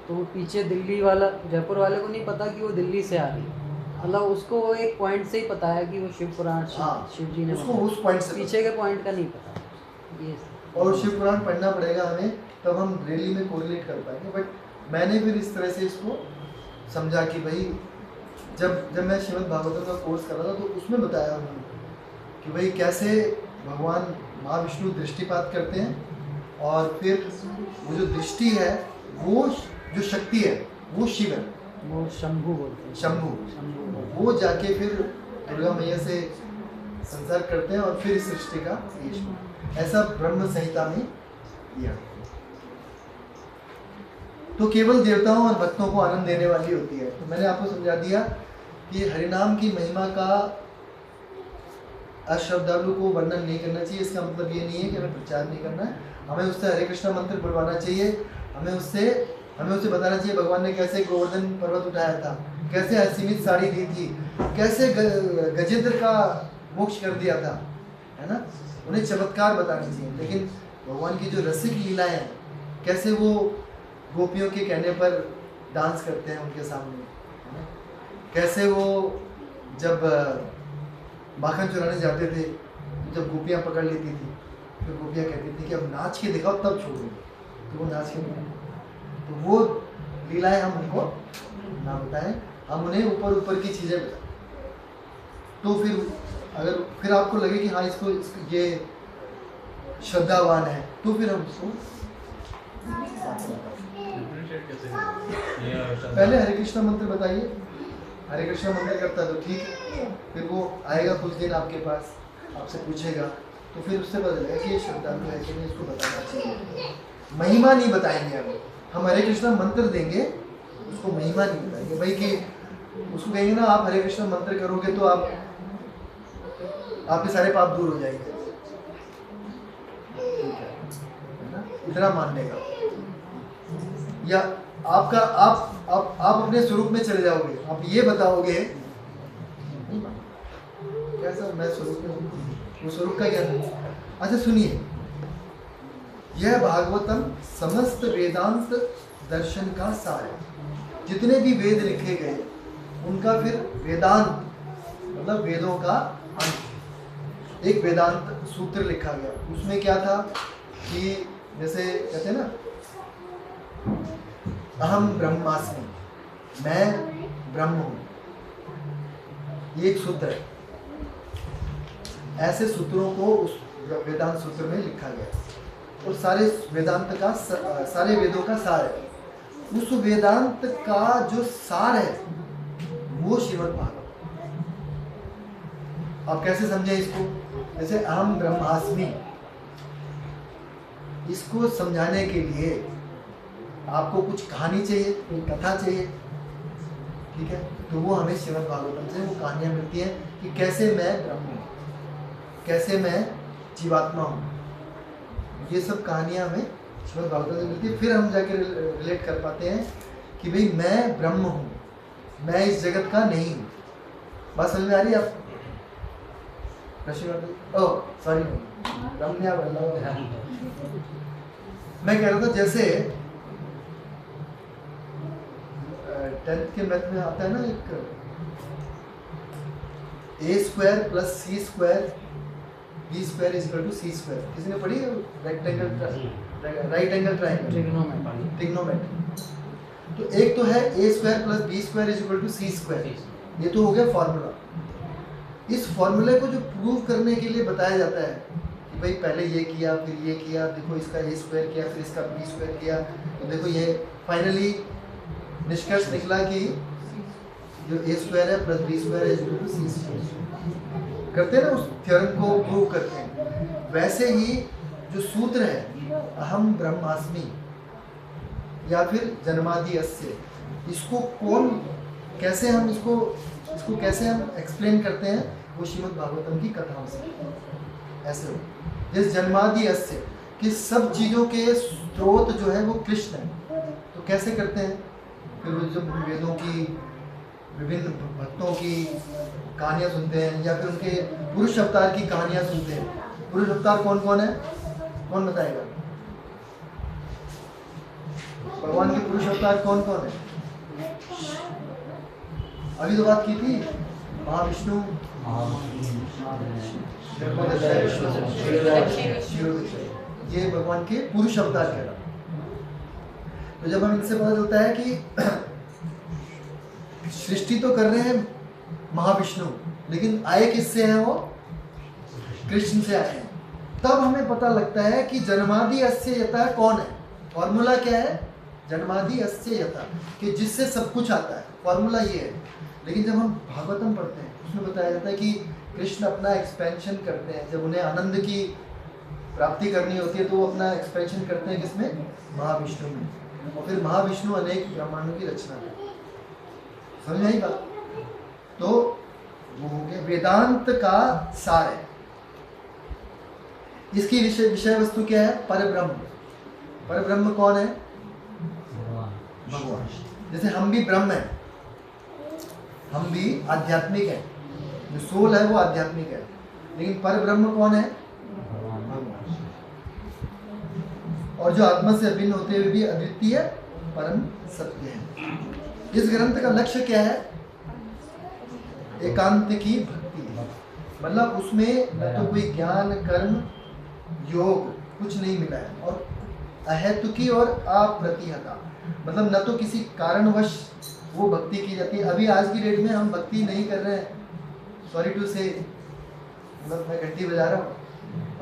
तो वो पीछे दिल्ली वाला जयपुर वाले को नहीं पता कि वो दिल्ली से आ रही है, मतलब उसको वो एक पॉइंट से ही पता है कि वो शिव पुराण शिव जी ने उसको उस पॉइंट से पीछे के पॉइंट का नहीं पता ये। और शिव पुराण पढ़ना पड़ेगा हमें, तब हम रियली में कोरिलेट कर पाएंगे। बट मैंने फिर इस तरह से इसको समझा कि भाई जब मैं श्रीमद् भागवतम का कोर्स कर रहा था तो उसमें बताया उन्होंने कि भाई कैसे भगवान महाविष्णु दृष्टिपात करते हैं और फिर वो जो दृष्टि है वो जो शक्ति है वो शिव है, वो शंभू बोलते हैं, शंभू वो जाके फिर दुर्गा मैया से संसार करते हैं और फिर इस सृष्टि का ऐसा ब्रह्म संहिता में दिया। तो केवल देवताओं और भक्तों को आनंद देने वाली होती है। तो मैंने आपको समझा दिया कि हरिनाम की महिमा का अश्रद्धालु को वर्णन नहीं करना चाहिए। इसका मतलब ये नहीं है कि हमें प्रचार नहीं करना है, हमें उससे हरे कृष्णा मंत्र बुलवाना चाहिए, हमें उससे बताना चाहिए भगवान ने कैसे गोवर्धन पर्वत उठाया था, कैसे असीमित साड़ी दी थी, कैसे गजेंद्र का मोक्ष कर दिया था, है ना। उन्हें चमत्कार बताने चाहिए। लेकिन भगवान की जो रसिक लीलाएं हैं, कैसे वो गोपियों के कहने पर डांस करते हैं उनके सामने, है ना, कैसे वो जब माखन चुराने जाते थे, जब गोपियाँ पकड़ लेती थी तो गोपियाँ कहती थी कि अब नाच के दिखाओ तब छोड़ोगे, तो वो नाच के दिखाओ। तो वो लीलाएं हम उनको ना बताएं, हम उन्हें ऊपर ऊपर की चीज़ें बताएं। तो फिर आपको लगे कि हाँ इसको ये श्रद्धावान है, तो फिर हम उसको पहले हरे कृष्णा मंत्र बताइए, हरे कृष्णा मंत्र करता तो ठीक है, फिर वो आएगा कुछ दिन आपके पास, आपसे पूछेगा, तो फिर उससे पता लगेगा कि ये श्रद्धालु है कि नहीं, इसको बताना चाहिए। महिमा नहीं बताएंगे हम हरे कृष्णा मंत्र देंगे, उसको महिमा नहीं बताएंगे भाई कि उसको कहेंगे ना आप हरे कृष्णा मंत्र करोगे तो आपके सारे पाप दूर हो जाएंगे, है ना, इतना मान लेगा। या आपका आप अपने स्वरूप में चले जाओगे, आप ये बताओगे कैसा मैं स्वरूप में हूँ, वो स्वरूप का क्या है। अच्छा सुनिए, यह भागवतम समस्त वेदांत दर्शन का सार है। जितने भी वेद लिखे गए उनका फिर वेदांत मतलब वेदों का अंत, एक वेदांत सूत्र लिखा गया। उसमें क्या था कि जैसे कहते हैं ना अहम ब्रह्मास्मि, मैं ब्रह्म हूँ, ये एक सूत्र है। ऐसे सूत्रों को उस वेदांत सूत्र में लिखा गया और सारे वेदांत का सारे वेदों का सार है। उस वेदांत का जो सार है वो श्रीमद् भागवत। आप कैसे समझे इसको? जैसे अहम ब्रह्मास्मि, इसको समझाने के लिए आपको कुछ कहानी चाहिए, कोई कथा चाहिए, ठीक है, तो वो हमें श्रीमद् भागवतम से वो कहानियाँ मिलती हैं कि कैसे मैं ब्रह्म हूँ, कैसे मैं जीवात्मा हूँ। ये सब कहानियाँ हमें श्रीमद् भागवतम से मिलती है। फिर हम जाके रिलेट कर पाते हैं कि भाई मैं ब्रह्म हूँ, मैं इस जगत का नहीं हूँ। बात समझ में आ रही है आप? ओह सॉरी, रम्या मैं कह रहा था जैसे 10th के मैथ में आता है ना एक a² + c² b square is equal to C square. किसी ने पढ़ी है rectangle right angle triangle trigonometry. तो एक तो है a square plus B square is equal to C square, ये तो हो गया फॉर्मूला। इस फॉर्मूले को जो प्रूव करने के लिए बताया जाता है कि भाई पहले ये किया फिर ये किया, देखो इसका ए स्क्वायर किया फिर इसका बी स्क्वायर किया, तो देखो ये फाइनली निष्कर्ष निकला कि जो ए स्क्वायर है प्लस बी स्क्वायर है is equal to C square. करते हैं ना, उस थ्योरम को प्रूव करते हैं। वैसे ही जो सूत्र है अहम ब्रह्मास्मि या फिर जन्मादि अस्य, इसको कौन कैसे हम इसको कैसे हम एक्सप्लेन करते हैं, वो श्रीमद् भागवतम की कथाओं से ऐसे हो। जिस जन्मादि अस्य कि सब चीज़ों के स्रोत जो है वो कृष्ण है, तो कैसे करते हैं? फिर जब वेदों की विभिन्न भक्तों की कहानियाँ सुनते हैं या फिर उनके पुरुष अवतार की कहानियाँ सुनते हैं। पुरुष अवतार कौन कौन है, कौन बताएगा? भगवान के पुरुष अवतार कौन कौन है? अभी तो बात की थी, महाविष्णु, ये भगवान के पुरुष अवतार कहलाते। तो जब हम इनसे पता चलता है कि सृष्टि तो कर रहे हैं महाविष्णु, लेकिन आए किससे हैं? वो कृष्ण से आए हैं। तब हमें पता लगता है कि जन्मादि अस्य यथा कौन है। फॉर्मूला क्या है? जन्मादि अस्य यथा, कि जिससे सब कुछ आता है, फॉर्मूला ये है। लेकिन जब हम भागवतम पढ़ते हैं उसमें बताया जाता है कि कृष्ण अपना एक्सपेंशन करते हैं। जब उन्हें आनंद की प्राप्ति करनी होती है तो वो अपना एक्सपेंशन करते हैं किसमें? महाविष्णु में। और फिर महाविष्णु अनेक ब्रह्मांडों की रचना करते हैं। समझ आई बात? तो वो हो गया वेदांत का सार है। इसकी विषय वस्तु क्या है? परब्रह्म। परब्रह्म कौन है? भगवान। जैसे हम भी ब्रह्म हैं, हम भी आध्यात्मिक हैं, जो सोल है वो आध्यात्मिक है, लेकिन परब्रह्म कौन है? भगवान। और जो आत्मा से अभिन्न होते हुए भी अद्वितीय परम सत्य है। इस ग्रंथ का लक्ष्य क्या है? एकांत की भक्ति, मतलब उसमें न तो कोई ज्ञान कर्म योग कुछ नहीं मिला है, और अहेतुकी और अप्रतिहता, मतलब न तो किसी कारणवश वो भक्ति की जाती है। अभी आज की डेट में हम भक्ति नहीं कर रहे हैं, सॉरी टू से, मतलब मैं घंटी बजा रहा हूँ,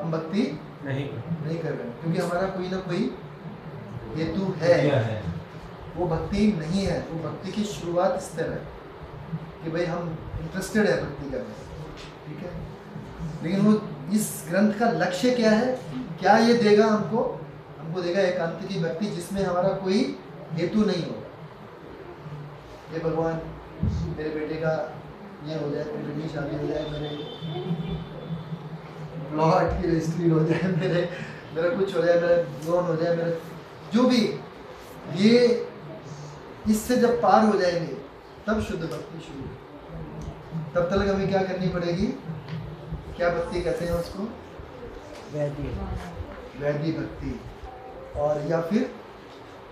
हम भक्ति नहीं कर रहे हैं क्योंकि हमारा कोई ना कोई हेतु है। वो भक्ति नहीं है, वो भक्ति की शुरुआत इस तरह है कि भाई हम इंटरेस्टेड है भक्ति करने, ठीक है। लेकिन वो इस ग्रंथ का लक्ष्य क्या है? क्या ये देगा हमको? हमको देगा एकांत की भक्ति जिसमें हमारा कोई हेतु नहीं होगा। ये भगवान मेरे बेटे का ये हो जाए, मेरी बेटी की शादी हो जाए, मेरे प्लॉट की रजिस्ट्री हो जाए, मेरा कुछ हो जाए, मेरा लोन हो जाए, मेरा जो भी, ये इससे जब पार हो जाएंगे तब शुद्ध भक्ति शुरू। तब तक हमें क्या करनी पड़ेगी? क्या भक्ति कहते हैं उसको? वैदी भक्ति, और या फिर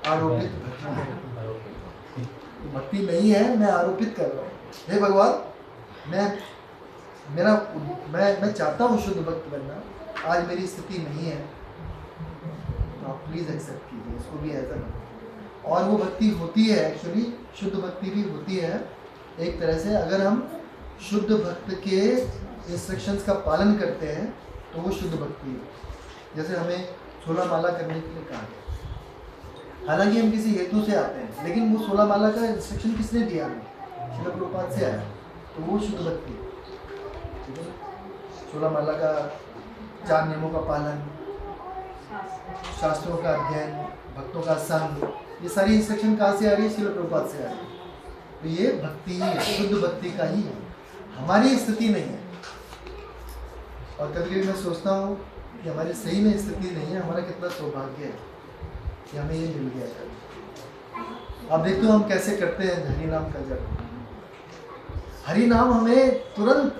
आरोपित भक्ति। भक्ति नहीं है, मैं आरोपित कर रहा हूँ। हे भगवान, मैं चाहता हूँ शुद्ध भक्त बनना, आज मेरी स्थिति नहीं है, तो आप प्लीज़ एक्सेप्ट कीजिए, इसको भी ऐसा करो। और वो भक्ति होती है, एक्चुअली शुद्ध भक्ति भी होती है एक तरह से, अगर हम शुद्ध भक्त के इंस्ट्रक्शंस का पालन करते हैं तो वो शुद्ध भक्ति है। जैसे हमें 16 माला करने के लिए कहा गया, हालांकि हम किसी हेतु से आते हैं, लेकिन वो 16 माला का इंस्ट्रक्शन किसने दिया? हमें श्रील प्रभुपाद से आया, तो वो शुद्ध भक्ति है। 16 माला का 4 नियमों का पालन, शास्त्रों का अध्ययन, भक्तों का संग, ये सारी इंस्ट्रक्शन कहाँ से आ रही है? श्रील प्रभुपाद से आ रही है। तो ये भक्ति ही है, शुद्ध भक्ति का ही है, हमारी स्थिति नहीं है। और कभी कभी मैं सोचता हूँ कि हमारी सही में स्थिति नहीं है, हमारा कितना सौभाग्य है कि हमें ये मिल गया है। अब देखते हो हम कैसे करते हैं हरि नाम का जप। हरि नाम हमें तुरंत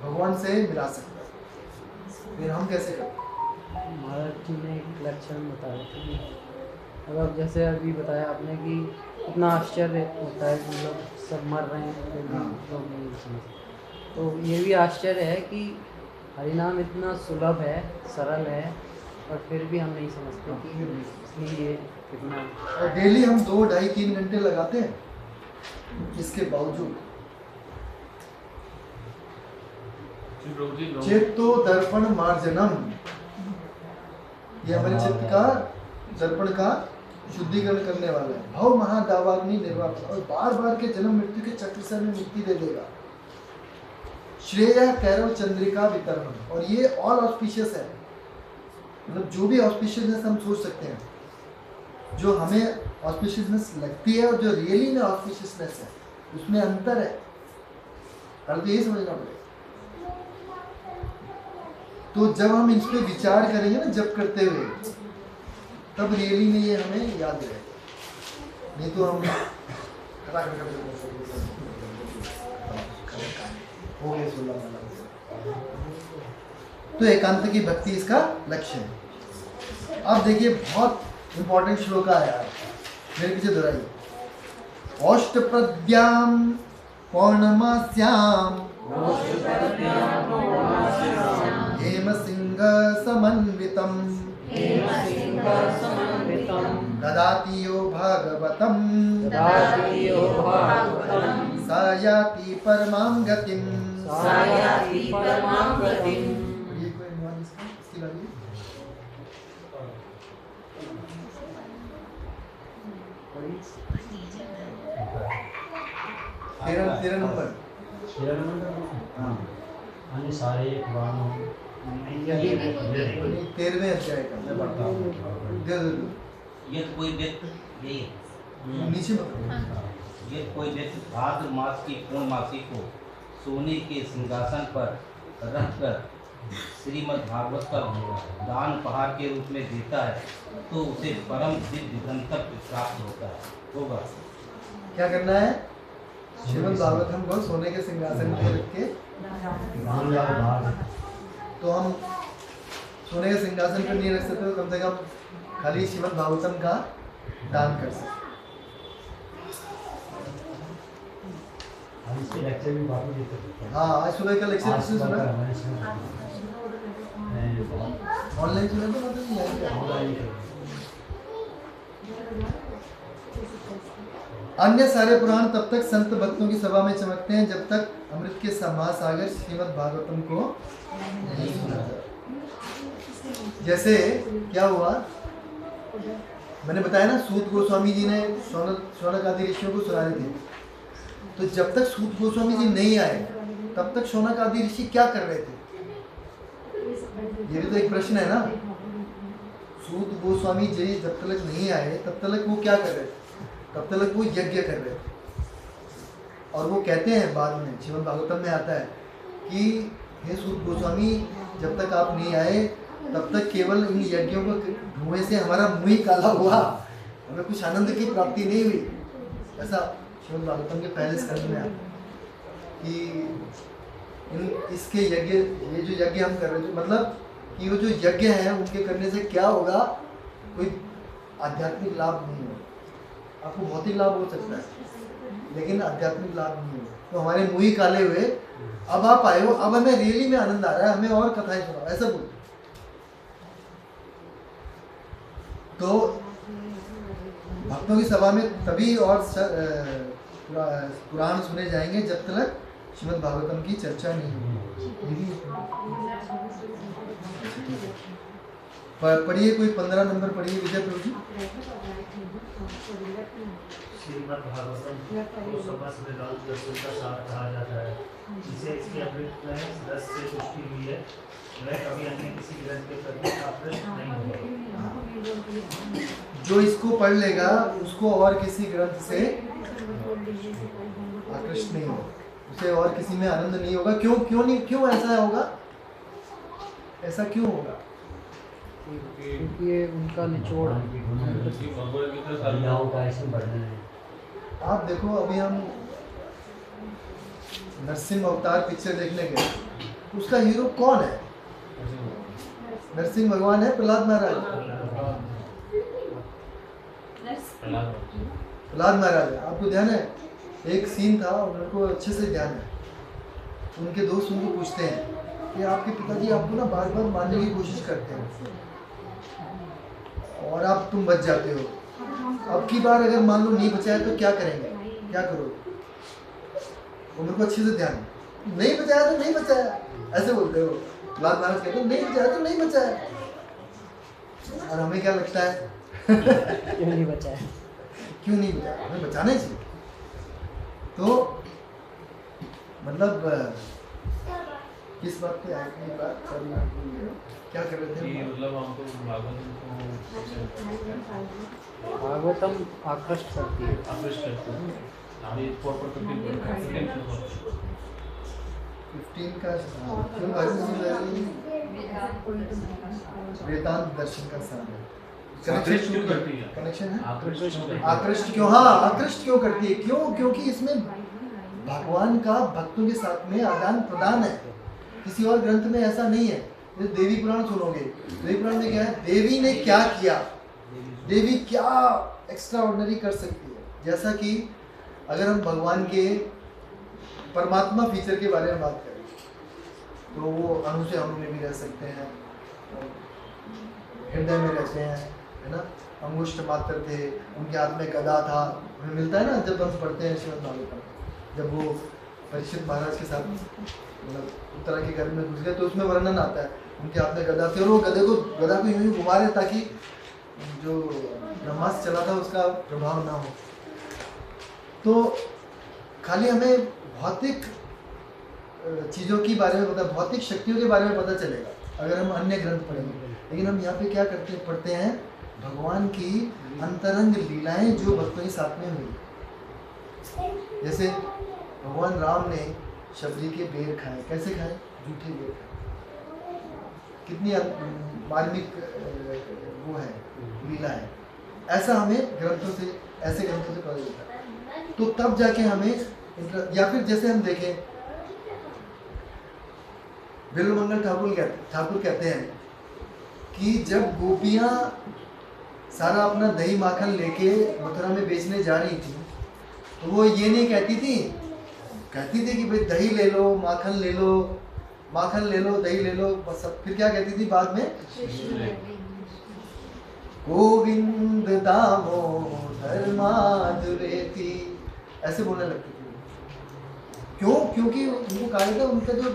भगवान से मिला सकता है, फिर हम कैसे करते हैं? महाराज जी ने एक लक्षण बताया था कि अगर जैसे अभी बताया आपने कि इतना आश्चर्य होता है कि लोग सब मर रहे हैं, लोग नहीं समझते। तो ये भी आश्चर्य है कि हरिनाम इतना सुलभ है, सरल है, और फिर भी हम नहीं समझते कि ये कितना। और डेली हम 2, 2.5, 3 घंटे लगाते हैं, इसके बावजूद चित्तो दर्पण मार्जनम, ये हमारे चित्त का दर्पण का शुद्धिकरण करने वाला है। भव महादावाग्नि निर्वापन, और बार बार के जन्म मृत्यु के चक्र से हमें मुक्ति दे देगा। श्रेय कैरव चंद्रिका वितरण, और ये ऑल ऑस्पिशियस है, मतलब जो भी ऑस्पिशियसनेस हम सोच सकते हैं, जो हमें ऑस्पिशियसनेस लगती है और जो रियली में ऑस्पिशियसनेस है, उसमें अंतर है। पहले तो यही समझना पड़ेगा। तो जब हम इस पे विचार करेंगे ना जब करते हुए, तब रियली में ये हमें याद रहेगा। नहीं तो हम हो गए 16 वाला। तो एकांत की भक्ति इसका लक्ष्य है। अब देखिए बहुत इंपॉर्टेंट श्लोक है यार, मेरे पीछे दोहराइए। औष्टप्रद्याम पौर्णमास्याम हेम सिंह समन्वितम ददाति यो भागवतम सा याति परमां गतिम। ये कोई अनुवाद इसकी बात है? 13 नंबर। अन्य सारे पुराणों 13वें अध्याय का मैं पढ़ता हूँ। ये कोई व्यक्ति यही है नीचे ये कोई व्यक्ति भाद्र मास की पूर्णमासी को सोने के सिंहासन पर रखकर श्रीमद् भागवत का दान उपहार के रूप में देता है तो उसे परम दिव्य गंतव्य प्राप्त होता है होगा। क्या करना है? श्रीमद् भागवतम को सोने के सिंहासन पे रख के, तो हम सोने के सिंहासन पर नहीं रख सकते, तो कम से कम खाली श्रीमद् भागवतम का दान कर सकते। हाँ, आज सुबह का लेक्चर सुना, ऑनलाइन सुना तो मतलब नहीं। अन्य सारे पुराण तब तक संत भक्तों की सभा में चमकते हैं जब तक अमृत के महासागर श्रीमद् भागवतम को नहीं सुना जाता। जैसे क्या हुआ, मैंने बताया ना, सूत गोस्वामी जी ने शौनक आदि ऋषियों को सुनाए थे। तो जब तक सूत गोस्वामी जी नहीं आए तब तक शौनक आदि ऋषि क्या कर रहे थे? ये भी तो एक प्रश्न है ना। सूत गोस्वामी जी जब तक नहीं आए तब तक वो क्या कर रहे थे? तब तक वो यज्ञ कर रहे थे। और वो कहते हैं बाद में, श्रीमद् भागवतम में आता है कि हे सूत गोस्वामी, जब तक आप नहीं आए तब तक केवल इन यज्ञों को धुएं से हमारा मुंह ही काला हुआ, हमें कुछ आनंद की प्राप्ति नहीं हुई। ऐसा श्रीमद् भागवतम के पहले स्कंद में आता है कि इसके यज्ञ, ये जो यज्ञ हम कर रहे थे, मतलब कि वो जो यज्ञ हैं उनके करने से क्या होगा, कोई आध्यात्मिक लाभ नहीं होगा। आपको भौतिक लाभ हो सकता है लेकिन आध्यात्मिक लाभ नहीं होगा। तो हमारे मुंह ही काले हुए, अब आप आए हो, अब हमें रियली में आनंद आ रहा है, हमें और कथाएं सुनाओ, ऐसा बोल। तो भक्तों की सभा में तभी और पुराण सुने जाएंगे जब तक श्रीमद् भागवतम की चर्चा नहीं होगी। पढ़िए, कोई 15 नंबर पढ़िए विजय प्रभु जी। श्रीमद् भागवतम को समस्त वेदांत दर्शन का सार कहा जाता है। जिसे इसके अमृत में रस से पुष्टि हुई है, वह कभी अन्य किसी ग्रंथ के प्रति आकृष्ट नहीं होगा। जो इसको पढ़ लेगा उसको और किसी ग्रंथ से आकृष्ट नहीं होगा, उसे और किसी में आनंद नहीं होगा। क्यों ऐसा होगा? ऐसा क्यों होगा? क्योंकि ये उनका निचोड़ आप देखो, अभी हम नरसिंह अवतार पिक्चर देखने गए, उसका हीरो कौन है? नरसिंह भगवान है, प्रहलाद महाराज? प्रहलाद महाराज। आपको ध्यान है, एक सीन था, उनको अच्छे से ध्यान है। उनके दोस्त उनको पूछते हैं कि आपके पिताजी आपको ना बार बार मारने की कोशिश करते हैं और तुम बच जाते हो। अब की बार अगर मान लो नहीं बचाया तो क्या करेंगे, क्या करोगे? वो मेरे को अच्छे से ध्यान, नहीं बचाया तो नहीं बचाया, ऐसे बोलते हो। लाल महाराज कहते नहीं बचाया तो नहीं बचाया। और हमें क्या लगता है क्यों नहीं बचाया, क्यों नहीं बचाया, हमें बचाना चाहिए। तो मतलब किस बात पे आए थे, बात क्या कर रहे थे? मतलब हमको भागवतम आकृष्ट करती है, आकृष्ट करती है। 15 का वेदांत दर्शन का सार है। आकृष्ट क्यों करती है? कनेक्शन है, आकृष्ट क्यों? हाँ, आकृष्ट क्यों करती है? क्यों? क्योंकि इसमें भगवान का भक्तों के साथ में आदान प्रदान है। किसी और ग्रंथ में ऐसा नहीं है। जैसे देवी पुराण सुनोगे, देवी पुराण में क्या है, देवी ने क्या किया, देवी क्या एक्स्ट्रा ऑर्डिनरी कर सकती है। जैसा कि अगर हम भगवान के परमात्मा फीचर के बारे में बात करें तो वो अणु से अणु में भी रह सकते हैं, हृदय में रहते हैं, है ना। अंगुष्ठ मात्र थे, उनके हाथ में गदा था। हमें मिलता है ना जब हम पढ़ते हैं श्रीमद् भागवतम, जब वो परीक्षित महाराज के साथ मतलब उत्तरा के घर में घुस गए तो उसमें वर्णन आता है उनके हाथ में गदा थी और वो गदा को यूं ही घुमा रहे ताकि जो ब्रह्मास्त्र चला था उसका प्रभाव ना हो। तो खाली हमें भौतिक चीज़ों के बारे में पता, भौतिक शक्तियों के बारे में पता चलेगा अगर हम अन्य ग्रंथ पढ़ेंगे। लेकिन हम यहाँ पे क्या पढ़ते हैं, भगवान की अंतरंग लीलाएं जो भक्तों के साथ में हुई। जैसे भगवान राम ने शबरी के बेर खाए, कैसे खाए? झूठे बेर खाए। कितनी मार्मिक वो है, लीला है। ऐसा हमें ग्रंथों से, ऐसे ग्रंथों से पता चलता है। तो तब जाके हमें, या फिर जैसे हम देखें बिल्वमंगल ठाकुर कहते हैं कि जब गोपियाँ सारा अपना दही माखन लेके मथुरा में बेचने जा रही थी तो वो ये नहीं कहती थी कि भाई दही ले लो, माखन ले लो, माखन ले लो, दही ले लो, बस। फिर क्या कहती थी बाद में? गोविंद दामोदर माधुरेति, ऐसे बोलने लगती थी। क्यों? क्योंकि उनको कहा था उनका जो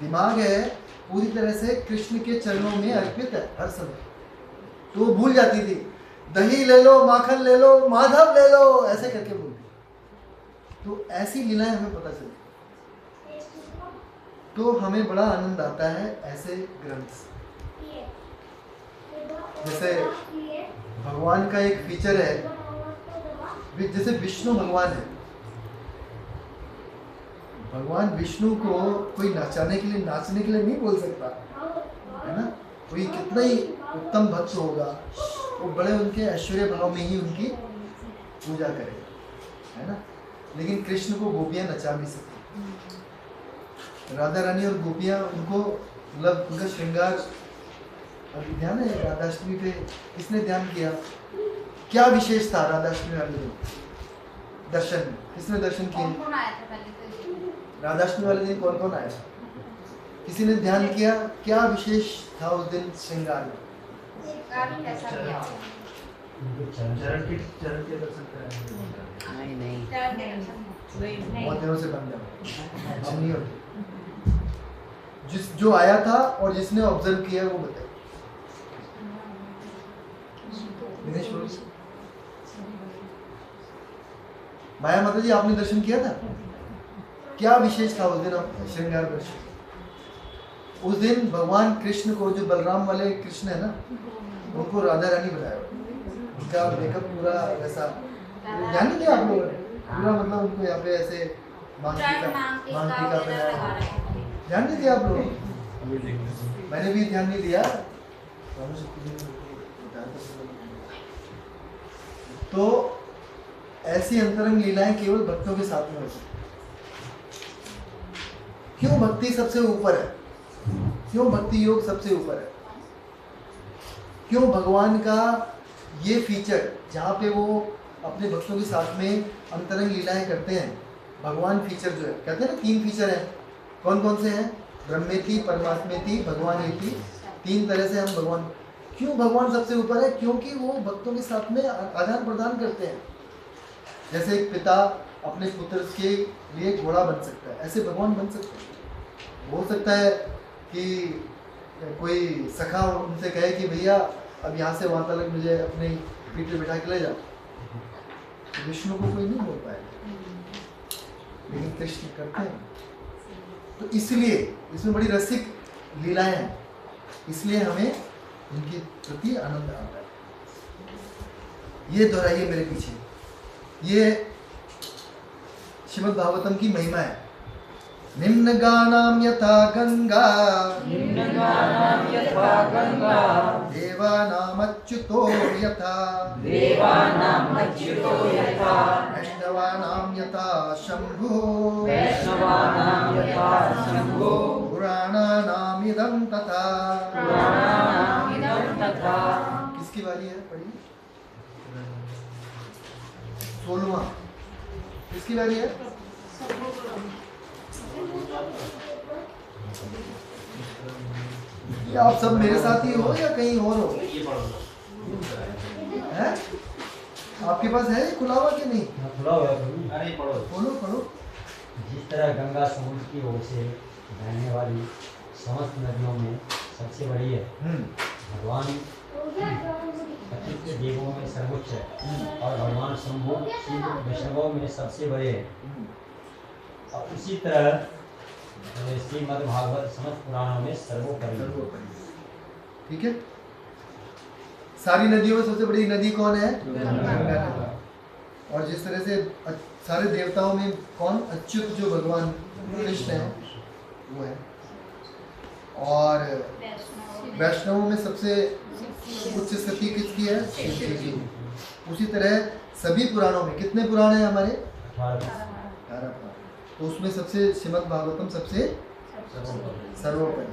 दिमाग है पूरी तरह से कृष्ण के चरणों में अर्पित है हर समय। तो वो भूल जाती थी, दही ले लो, माखन ले लो, माधव ले लो, ऐसे करके बोलती। तो ऐसी लीलाएं हमें पता चलती, तो हमें बड़ा आनंद आता है ऐसे ग्रंथ से। जैसे भगवान का एक फीचर है, जैसे विष्णु भगवान है, भगवान विष्णु को कोई नाचने के लिए नहीं बोल सकता, है ना। कोई कितना ही उत्तम भक्त होगा, वो बड़े उनके ऐश्वर्य भाव में ही उनकी पूजा करेगा, है ना। लेकिन कृष्ण को गोपियाँ नचा भी सकती, राधा रानी और गोपियाँ उनको मतलब उनका श्रृंगार। अभी ध्यान है राधाष्टमी पे किसने ध्यान किया, क्या विशेष था राधाष्टमी वाले दिन? दर्शन में किसने दर्शन किए? राधाष्टमी वाले दिन कौन कौन आया? किसी ने ध्यान किया क्या विशेष था उस दिन श्रृंगार में? नहीं बहुत दिनों से बंद है, अब नहीं होती। जो आया था और जिसने ऑब्जर्व किया वो बताए। माया माता जी, आपने दर्शन किया था? क्या विशेष था उस दिन श्रृंगार दर्शन? उस दिन भगवान कृष्ण को, जो बलराम वाले कृष्ण है ना, उनको राधा रानी बनाया। उनका मेकअप पूरा ऐसा, ध्यान नहीं दिया आप लोगों ने? पूरा मतलब उनको यहाँ पे ऐसे मांग टीका पहनाया, ध्यान नहीं दिया आप लोगों? मैंने भी ध्यान नहीं दिया। तो ऐसी अंतरंग लीलाएं केवल भक्तों के साथ में होती। क्यों भक्ति सबसे ऊपर है? क्यों भक्ति योग सबसे ऊपर है? क्यों भगवान का ये फीचर, जहाँ पे वो अपने भक्तों के साथ में अंतरंग लीलाएं करते हैं, भगवान फीचर जो है, कहते हैं ना 3 फीचर हैं, कौन कौन से हैं? ब्रह्मेति, परमात्मेति, भगवानेति, 3 तरह से हम भगवान। क्यों भगवान सबसे ऊपर है? क्योंकि वो भक्तों के साथ में आदान प्रदान करते हैं। जैसे एक पिता अपने पुत्र के लिए घोड़ा बन सकता है, ऐसे भगवान बन सकते हैं। हो सकता है कि कोई सखा उनसे कहे कि भैया अब यहाँ से वहाँ तक मुझे अपनी पीठ पे बिठा के ले जाओ, तो विष्णु को कोई नहीं बोल पाएगा, लेकिन कृष्ण करते हैं। तो इसलिए इसमें बड़ी रसिक लीलाएं हैं, इसलिए हमें इनके प्रति आनंद आता है। ये दोहराइए मेरे पीछे, ये श्रीमद् भागवतम की महिमा है। निम्न गानाम यथा गंगा, देवानामच्युतो यथा, वैष्णवानां यथा शंभु, पुराणानामिदं तथा। किसकी बारी है? पढ़िए। 16वां किसकी बारी है? ये आप सब मेरे साथ ही हो या कहीं और हो? है? आपके पास है खुला हुआ कि नहीं? खुला हुआ है। अरे पढ़ो, पढ़ो पढ़ो। जिस तरह गंगा समुद्र की ओर से बहने वाली समस्त नदियों में सबसे बड़ी है, भगवान अच्युत देवों में सर्वोच्च है और भगवान शंभु शिव वैष्णवों में सबसे बड़े हैं। और उसी तरह श्रीमद् भागवत समस्त पुराणों में सर्वोपरि। ठीक है, सारी नदियों में सबसे बड़ी नदी कौन है? गंगा। और जिस तरह से सारे देवताओं में कौन? अच्युत, जो भगवान कृष्ण है वो है। और वैष्णवों में सबसे उच्च स्थिति किसकी है? शिव जी। उसी तरह सभी पुराणों में कितने पुराण हैं हमारे? 18 पुराण। तो उसमें सबसे श्रीमद् भागवतम सबसे सर्वोपरि है।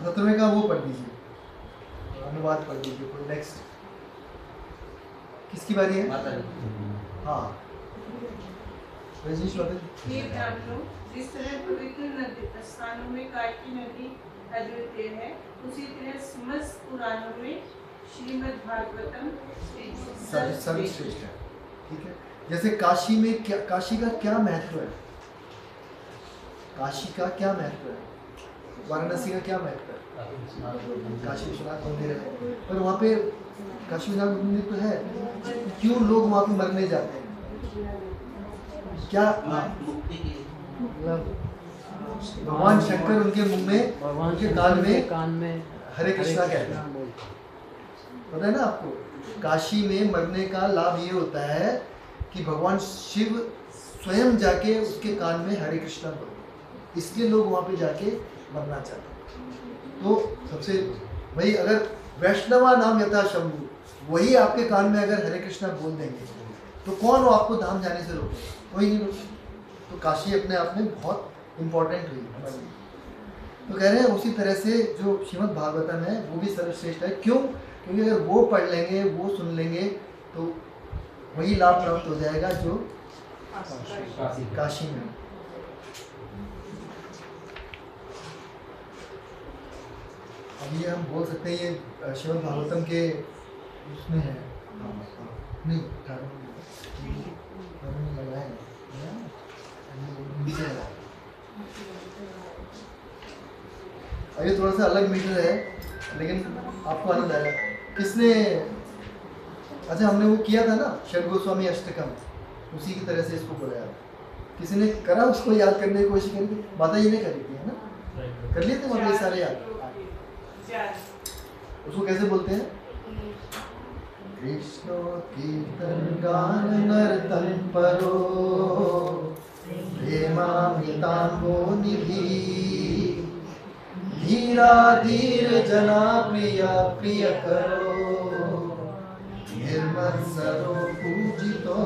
17वें का वो पढ़ दीजिए, अनुवाद पढ़ दीजिए। नेक्स्ट किसकी बारी है? हाँ, रजनीश ये ब्राह्मणों, जिस तरह पवित्र नदी स्थानों में कार्तिक नदी अद्वितीय है, उसी तरह समस्त पुराणों में श्रीमद् भागवतम सर्वश्रेष्ठ है। ठीक है, जैसे काशी में क्या, काशी का क्या महत्व है? काशी का क्या महत्व है? वाराणसी का क्या महत्व है? काशी विश्वनाथ मंदिर है, पर वहाँ पे काशी विश्वनाथ मंदिर तो है, क्यों लोग वहाँ पे मरने जाते हैं? क्या भगवान शंकर उनके मुंह में, उनके कान में हरे कृष्णा कहते हैं। पता है ना आपको? काशी में मरने का लाभ ये होता है कि भगवान शिव स्वयं जाके उसके कान में हरे कृष्णा बोलते, इसलिए लोग वहाँ पे जाके मरना चाहते हैं। तो सबसे वही, अगर वैष्णवा नाम यथा शंभु, वही आपके कान में अगर हरे कृष्णा बोल देंगे तो कौन वो आपको धाम जाने से रोके? कोई नहीं रोके। तो काशी अपने आप में बहुत इम्पोर्टेंट हुई हमारे लिए। तो कह रहे हैं उसी तरह से जो श्रीमद् भागवतम है वो भी सर्वश्रेष्ठ है। क्यों? क्योंकि अगर वो पढ़ लेंगे, वो सुन लेंगे तो वही लाभ प्राप्त हो जाएगा जो काशी में। अब ये हम बोल सकते हैं ये श्रीमद् भागवतम के उसमें है, नहीं लगाए ये थोड़ा सा अलग मीटर है, लेकिन आपको आनंद आएगा। किसने, अच्छा हमने वो किया था ना षड गोस्वामी अष्टकम, उसी की तरह से इसको बोला। किसी ने करा उसको याद करने की कोशिश करी? माता जी ने करी थी, है ना? कर लिए थे मतलब सारे याद। उसको कैसे बोलते हैं? कृष्ण कीर्तन गान नर्तन परो, प्रेमामृतांबो निधि, धीरा धीर जना प्रिय प्रिय करो, निर्मत्सरो पूजितो,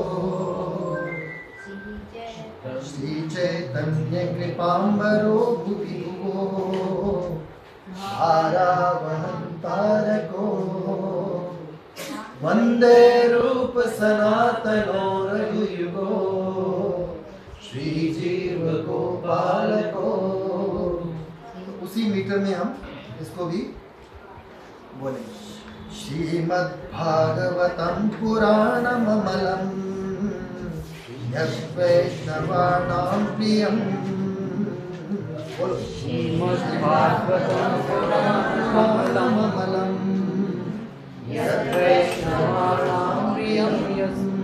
श्री चैतन्य कृपांबरो भुविभुवो, धारावहं तारको, वंदे रूप सनातनो रघुयुगो, श्री जीव गोपाल को। उसी मीटर में हम इसको भी बोलेंगे। श्रीमद्भागवतं पुराणममलं यद्वैष्णवानां प्रियं। श्रीमद्भागवतं पुराणममलं यद्वैष्णवानां प्रियं यस्मिन्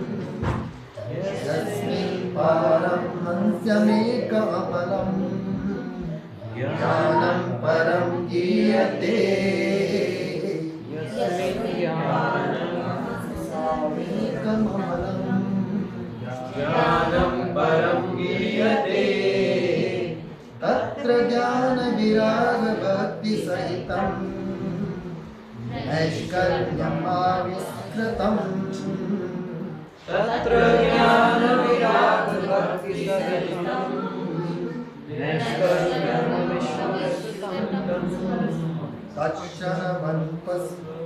पारं हंस्यमेकमलं ज्ञानं परं गीयते। ज्ञानं परं गीयते तत्र ज्ञान विराग भक्ति सहितं नैष्कर्म्यमाविष्कृतं। तत्र ज्ञान विराग भक्ति सहितं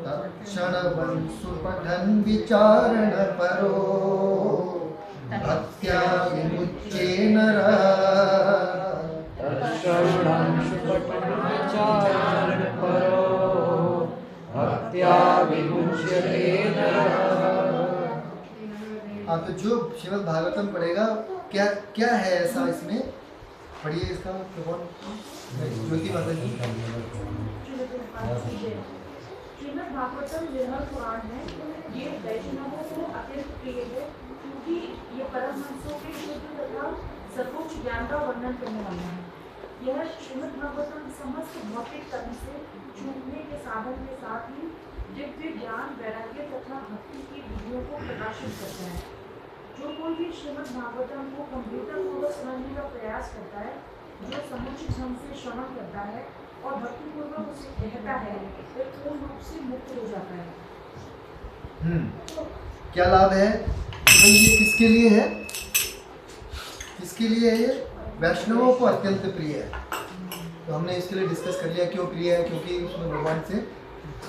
तत्क्षणवन् सुपठन् विचारण परो भक्त्या विमुच्ये नरः। तत्क्षणं सुपठन् विचारण परो भक्त्या विमुच्यते नरः। हाँ, तो जो श्रीमद् भागवतम पढ़ेगा क्या क्या है ऐसा इसमें, पढ़िए इसका ज्योति माता जी। श्रीमद् भागवतम निर्मल पुराण है। ये वैष्णवों को अत्यंत प्रिय है क्योंकि ये परमहंसों के शुद्ध तथा सर्वोच्च ज्ञान का वर्णन करने वाला है। यह श्रीमद् भागवतम समस्त भौतिक कर्म से छूटने के साधन के साथ ही दिव्य ज्ञान, वैराग्य तथा भक्ति की विधियों को प्रकाशित करता है। जो कोई भी श्रीमद् भागवतम को गंभीरतापूर्वक समझने का प्रयास करता है, जो समुचित ढंग से श्रवण करता है और भक्तिपूर्वक उसे कहता है, वह पूर्ण रूप से मुक्त हो जाता है। क्या लाभ है? तो ये किसके लिए है? किसके लिए है ये? वैष्णवों को अत्यंत प्रिय है। तो हमने इसके लिए डिस्कस कर लिया क्यों प्रिय है, क्योंकि उसमें भगवान से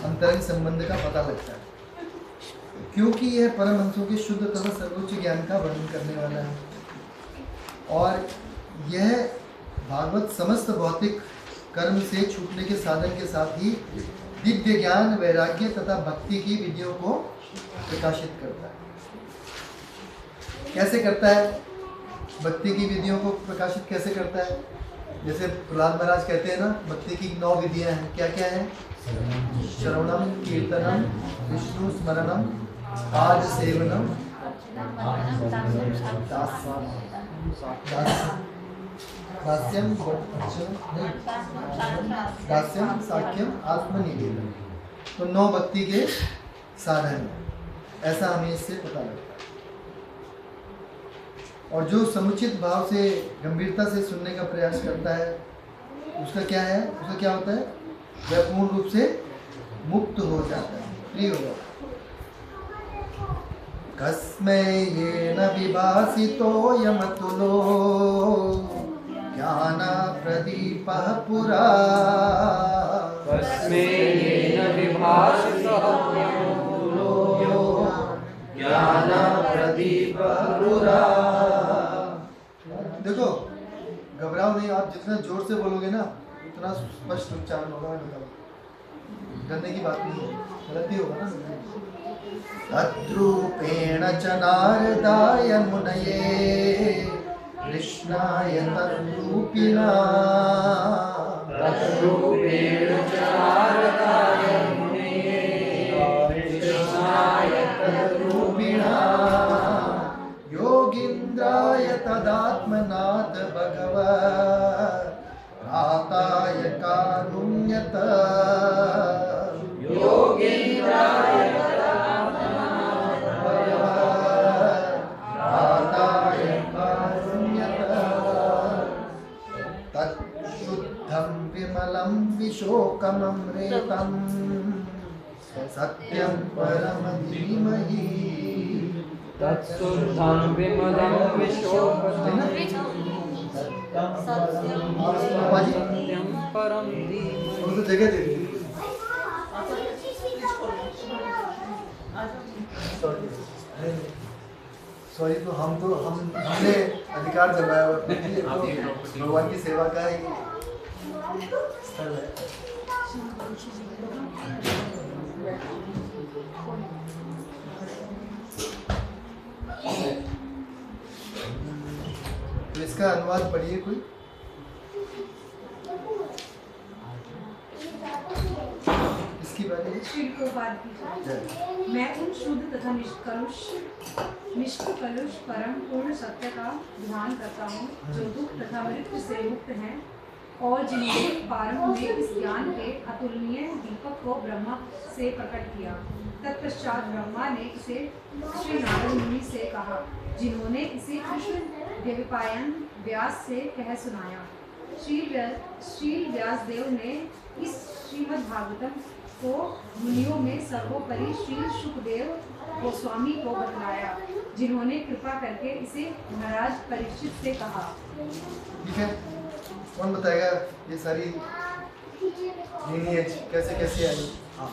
अंतरंग संबंध का पता लगता है, क्योंकि यह परमहंसों के शुद्ध तथा सर्वोच्च ज्ञान का वर्णन करने वाला है। और यह भागवत समस्त भौतिक कर्म से छूटने के साधन के साथ ही दिव्य ज्ञान, वैराग्य तथा भक्ति की विधियों को प्रकाशित करता है। कैसे करता है? भक्ति की विधियों को प्रकाशित कैसे करता है? जैसे प्रहलाद महाराज कहते हैं ना, भक्ति की 9 विधियां हैं। क्या क्या है? श्रवणम, कीर्तनम, विष्णु स्मरणम, पाद सेवनम, दास्यम, साख्यम, आत्मनिवेदन। तो 9 भक्ति के साधन, ऐसा हमें इससे पता लगता है। और जो समुचित भाव से, गंभीरता से सुनने का प्रयास करता है, उसका क्या है? उसका क्या होता है? वह पूर्ण रूप से मुक्त हो जाता है, फ्री हो जाता है। कस्मै येन विभासितो यमतुलो ज्ञान प्रदीपः पुरा। कस्मै येन विभासितः यमतुलो ज्ञान प्रदीपः पुरा। देखो, घबराओ नहीं, आप जितना जोर से बोलोगे ना उतना स्पष्ट उच्चारण होगा। डरने की बात नहीं है, गलती होगा ना। तद्रूपेण च नारदाय मुनये कृष्णाय तद्रूपिणा। तद्रूपेण च नारदाय मुनये कृष्णाय तद्रूपिणा। योगीन्द्राय तदात्मनाथ भगवत् भ्राताय कारुण्यत। योगीन्द्राय तदात्मनाथ भगवत् भ्राताय कारुण्यत। तच्छुद्धं विमलं विशोकममृतं सत्यं परम धीमहि। तत्शुद्धं विमलं विशोकं सत्यं परं धीमहि। तो जगह दे सॉरी, तो हमने अधिकार जमाया हुआ है, ये तो भगवान की सेवा का ही स्थल है। तो इसका अनुवाद पढ़िए कोई। इसकी बारे में श्री प्रभुपाद की जय। मैं उन शुद्ध तथा निष्कलुष परम पूर्ण सत्य का ध्यान करता हूँ जो दुख तथा मृत्यु से मुक्त हैं और जिन्होंने प्रारंभ में इस ज्ञान के अतुलनीय दीपक को ब्रह्मा से प्रकट किया। तत्पश्चात ब्रह्मा ने इसे श्री नारद मुनि से कहा, जिन्होंने इसे कृष्ण देवपायन व्यास से कह सुनाया। श्री व्यासदेव ने इस श्रीमद् भागवतम को मुनियों में सर्वोपरि श्री शुकदेव गोस्वामी को बतलाया, जिन्होंने कृपा करके इसे महाराज परीक्षित से कहा। ठीक है, कौन बताएगा ये सारी लीनिएज कैसे कैसे आई? हाँ,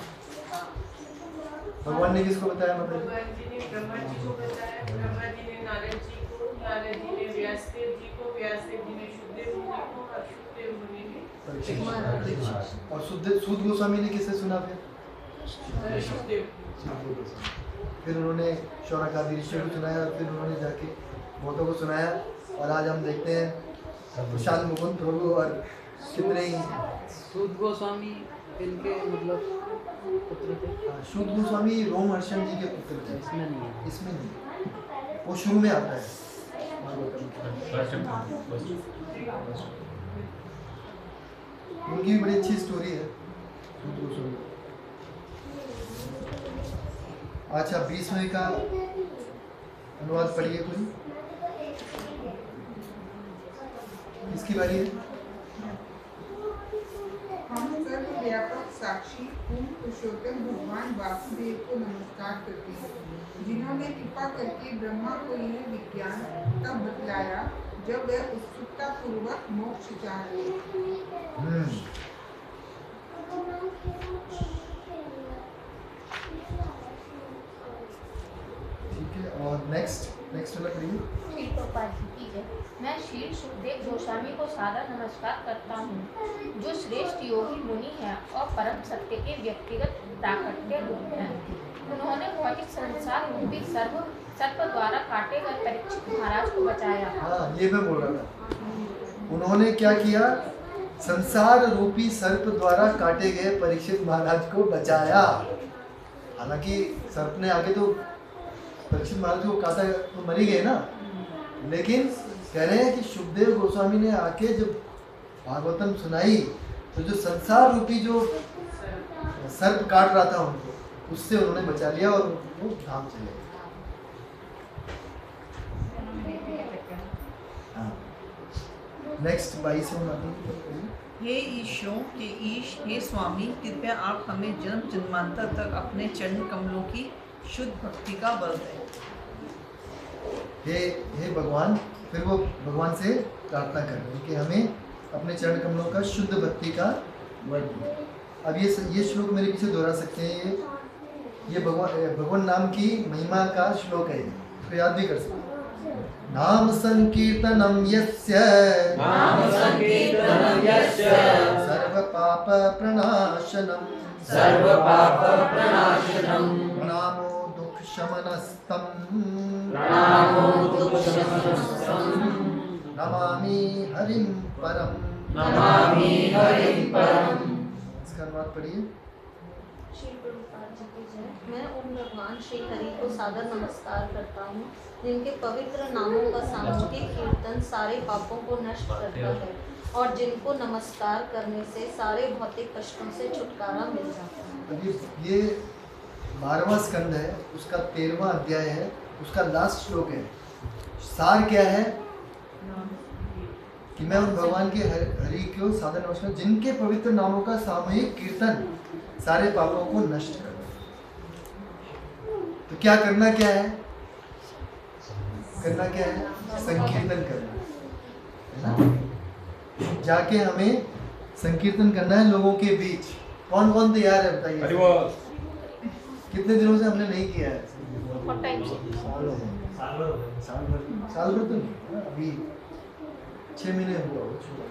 भगवान ने किसको बताया? मतलब भगवान जी ने ब्रह्मा जी को बताया, ब्रह्मा जी ने नारद जी को, नारद जी ने व्यासदेव जी को, व्यासदेव जी ने शुकदेव मुनि को और शुकदेव मुनि ने परीक्षित। और सूत गोस्वामी ने किससे सुना फिर? शुकदेव। फिर उन्होंने शौनकादि ऋषियों को सुनाया और फिर उन्होंने जाके बहुतों को सुनाया। और आज हम देखते हैं प्रशांत मुकुंद प्रभु और कितने ही सूत गोस्वामी इनके मतलब पुत्र थे। सूत गोस्वामी रोमहर्षण जी के पुत्र थे। इसमें नहीं है, इसमें नहीं, वो शुरू में आता है। उनकी भी बड़ी अच्छी स्टोरी है सूत गोस्वामी। अच्छा, 20वें का अनुवाद पढ़िए कोई। इसकी बारी है। हम सर्व व्यापक साक्षी पूर्ण पुरुषोत्तम भगवान वासुदेव को नमस्कार करते हैं, जिन्होंने कृपा करके ब्रह्मा को यह विज्ञान तब बतलाया जब वह उत्सुकता पूर्वक मोक्ष चाह रहे थे। ठीक है, और नेक्स्ट वाला पढ़िए। श्री प्रभुपाद जी की जय। मैं श्री सुखदेव गोस्वामी को सादर नमस्कार करता हूँ, जो श्रेष्ठ योगी मुनि है और परम सत्य के व्यक्तिगत प्राकट्य रूप हैं। उन्होंने भौतिक संसार रूपी सर्प द्वारा काटे गए परीक्षित महाराज को बचाया। हाँ, ये मैं बोल रहा था। उन्होंने क्या किया? संसार रूपी सर्प द्वारा काटे गए परीक्षित महाराज को बचाया। हालांकि सर्प ने आगे तो परीक्षित महाराज को काटा तो मर ही गए ना, लेकिन कह रहे हैं कि शुकदेव गोस्वामी ने आके जब भागवतम सुनाई तो जो संसार रूपी जो सर्प काट रहा था उनको, उससे उन्होंने बचा लिया और वो धाम चले गए। हाँ, नेक्स्ट 22वां। हे ईशों के ईश, हे स्वामी, कृपया आप हमें जन्म जन्मांतर तक अपने चरण कमलों की शुद्ध भक्ति का बल दें। हे भगवान, फिर वो भगवान से प्रार्थना कर रहे हैं कि हमें अपने चरण कमलों का शुद्ध भक्ति का बल दें। अब ये श्लोक मेरे पीछे दोहरा सकते हैं। ये भगवान नाम की महिमा का श्लोक है, इसको याद भी कर सकते हैं। नाम संकीर्तनम यस्य सर्व पाप प्रणाशनम प्रणामो दुख शमनस्तम नमामि हरिं परम। इसका अनुवाद पढ़िए। श्री प्रभुपाद जी की जय। मैं उन भगवान श्री हरि को सादर नमस्कार करता हूँ, जिनके पवित्र नामों का सामूहिक कीर्तन सारे पापों को नष्ट करता है और जिनको नमस्कार करने से सारे भौतिक कष्टों से छुटकारा मिल जाता है। अभी ये 12वां स्कंद है, उसका 13वां अध्याय है, उसका लास्ट श्लोक है। सार क्या है कि मैं उन भगवान के हरि को सादर नमस्कार, जिनके पवित्र नामों का सामूहिक कीर्तन सारे पापों को नष्ट कर। तो क्या करना क्या है? संकीर्तन करना है ना। जाके हमें संकीर्तन करना है लोगों के बीच। कौन कौन तैयार है बताइए? कितने दिनों से हमने नहीं किया है? और टाइम से सालों से। साल भर तो नहीं, अभी 6 महीने हुआ वो छोड़ा।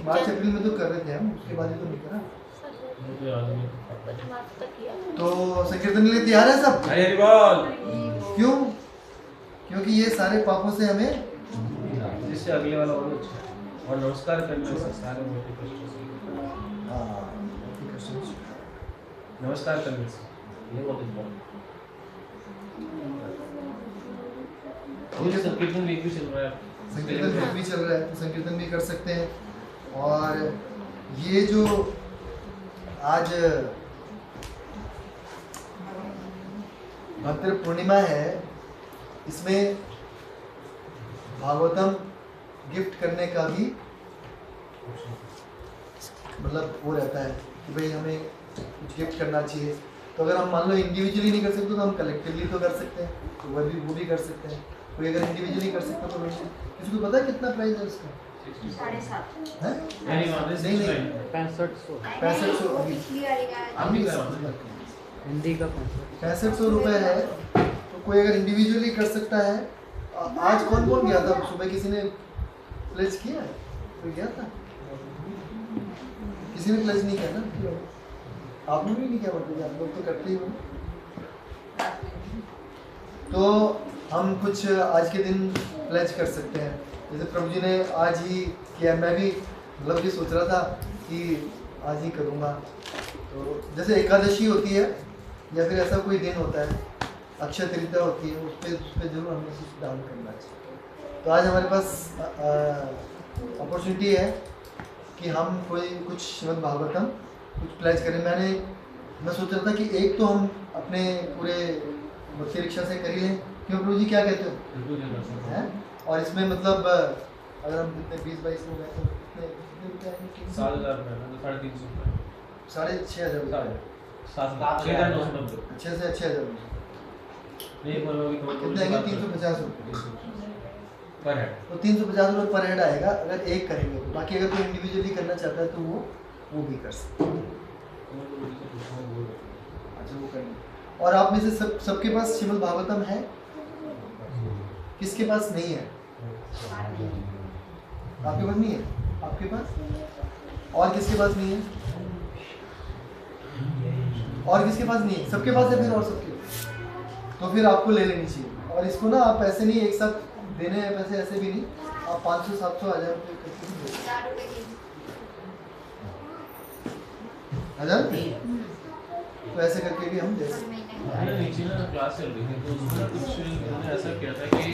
मार्च अप्रैल में तो कर रहे थे हम, उसके बाद ही तो नहीं करा। तो संकीर्तन के लिए तैयार है सब? क्यों? क्योंकि ये सारे पापों से हमें, जिससे अगले वाला और अच्छा, और नमस्कार करने से सारे मोटे कष्ट से, नमस्कार करने से ये बहुत इम्पोर्टेंट। संकीर्तन वीक भी चल रहा है, संकीर्तन वीक भी चल रहा है, तो संकीर्तन भी कर सकते हैं। और ये जो आज भक्त पूर्णिमा है, इसमें भागवतम गिफ्ट करने का भी मतलब वो रहता है कि भाई हमें कुछ गिफ्ट करना चाहिए। तो अगर हम मान लो इंडिविजुअली नहीं कर सकते तो हम कलेक्टिवली तो कर सकते हैं, तो वो भी कर सकते हैं। कोई अगर इंडिविजुअली कर सकता तो किसी को पता है कितना प्राइस है उसका? 6500 हिंदी का 6500 रुपये है। तो कोई अगर इंडिविजुअली कर सकता है। आज कौन कौन गया था सुबह? किसी ने प्लेज किया है? कोई गया था? किसी ने प्लेज नहीं किया ना? आपने भी नहीं किया? मतलब आप लोग तो करते ही हो। तो हम कुछ आज के दिन प्लेज कर सकते हैं। जैसे प्रभु जी ने आज ही किया, मैं भी मतलब ये सोच रहा था कि आज ही करूँगा। तो जैसे एकादशी होती है या फिर ऐसा कोई दिन होता है, अक्षय तृतीया होती है, उस पर जरूर हमें कुछ दान करना चाहिए। तो आज हमारे पास अपॉर्चुनिटी है कि हम कोई कुछ श्रीमद् भागवतम कुछ प्लेज करें। मैं सोच रहा था कि एक तो हम अपने पूरे भक्ति रिक्शा से कर ही लें। क्यों प्रभु जी, क्या कहते हो? हैं? और इसमें मतलब अगर हम कितने 20-22 लोग हैं तो कितने रुपये आएंगे? 7,000 रुपये, 3,500 रुपये, 6,990 6 से 6,000 कितने आएंगे? 350 रुपये पर हेड। तो 350 रुपये पर हेड आएगा अगर एक करेंगे तो। बाकी अगर कोई इंडिविजुअली करना चाहता है तो वो भी कर सकते हैं। अच्छा, वो करेंगे। और आप में से सबके पास श्रीमद् भागवतम है? किसके पास नहीं है? आपके पास नहीं है? आपके पास? और किसके पास नहीं है? और किसके पास नहीं है? सबके पास है फिर? और सबके, तो फिर आपको ले लेनी चाहिए। और इसको ना आप ऐसे नहीं एक साथ देने हैं पैसे, ऐसे भी नहीं। आप 500-700 1000 रुपये तो ऐसे करके भी हम दे सकते हैं। नीचे ना क्लास चल रही थी तो उसमें कुछ उन्होंने ऐसा किया था कि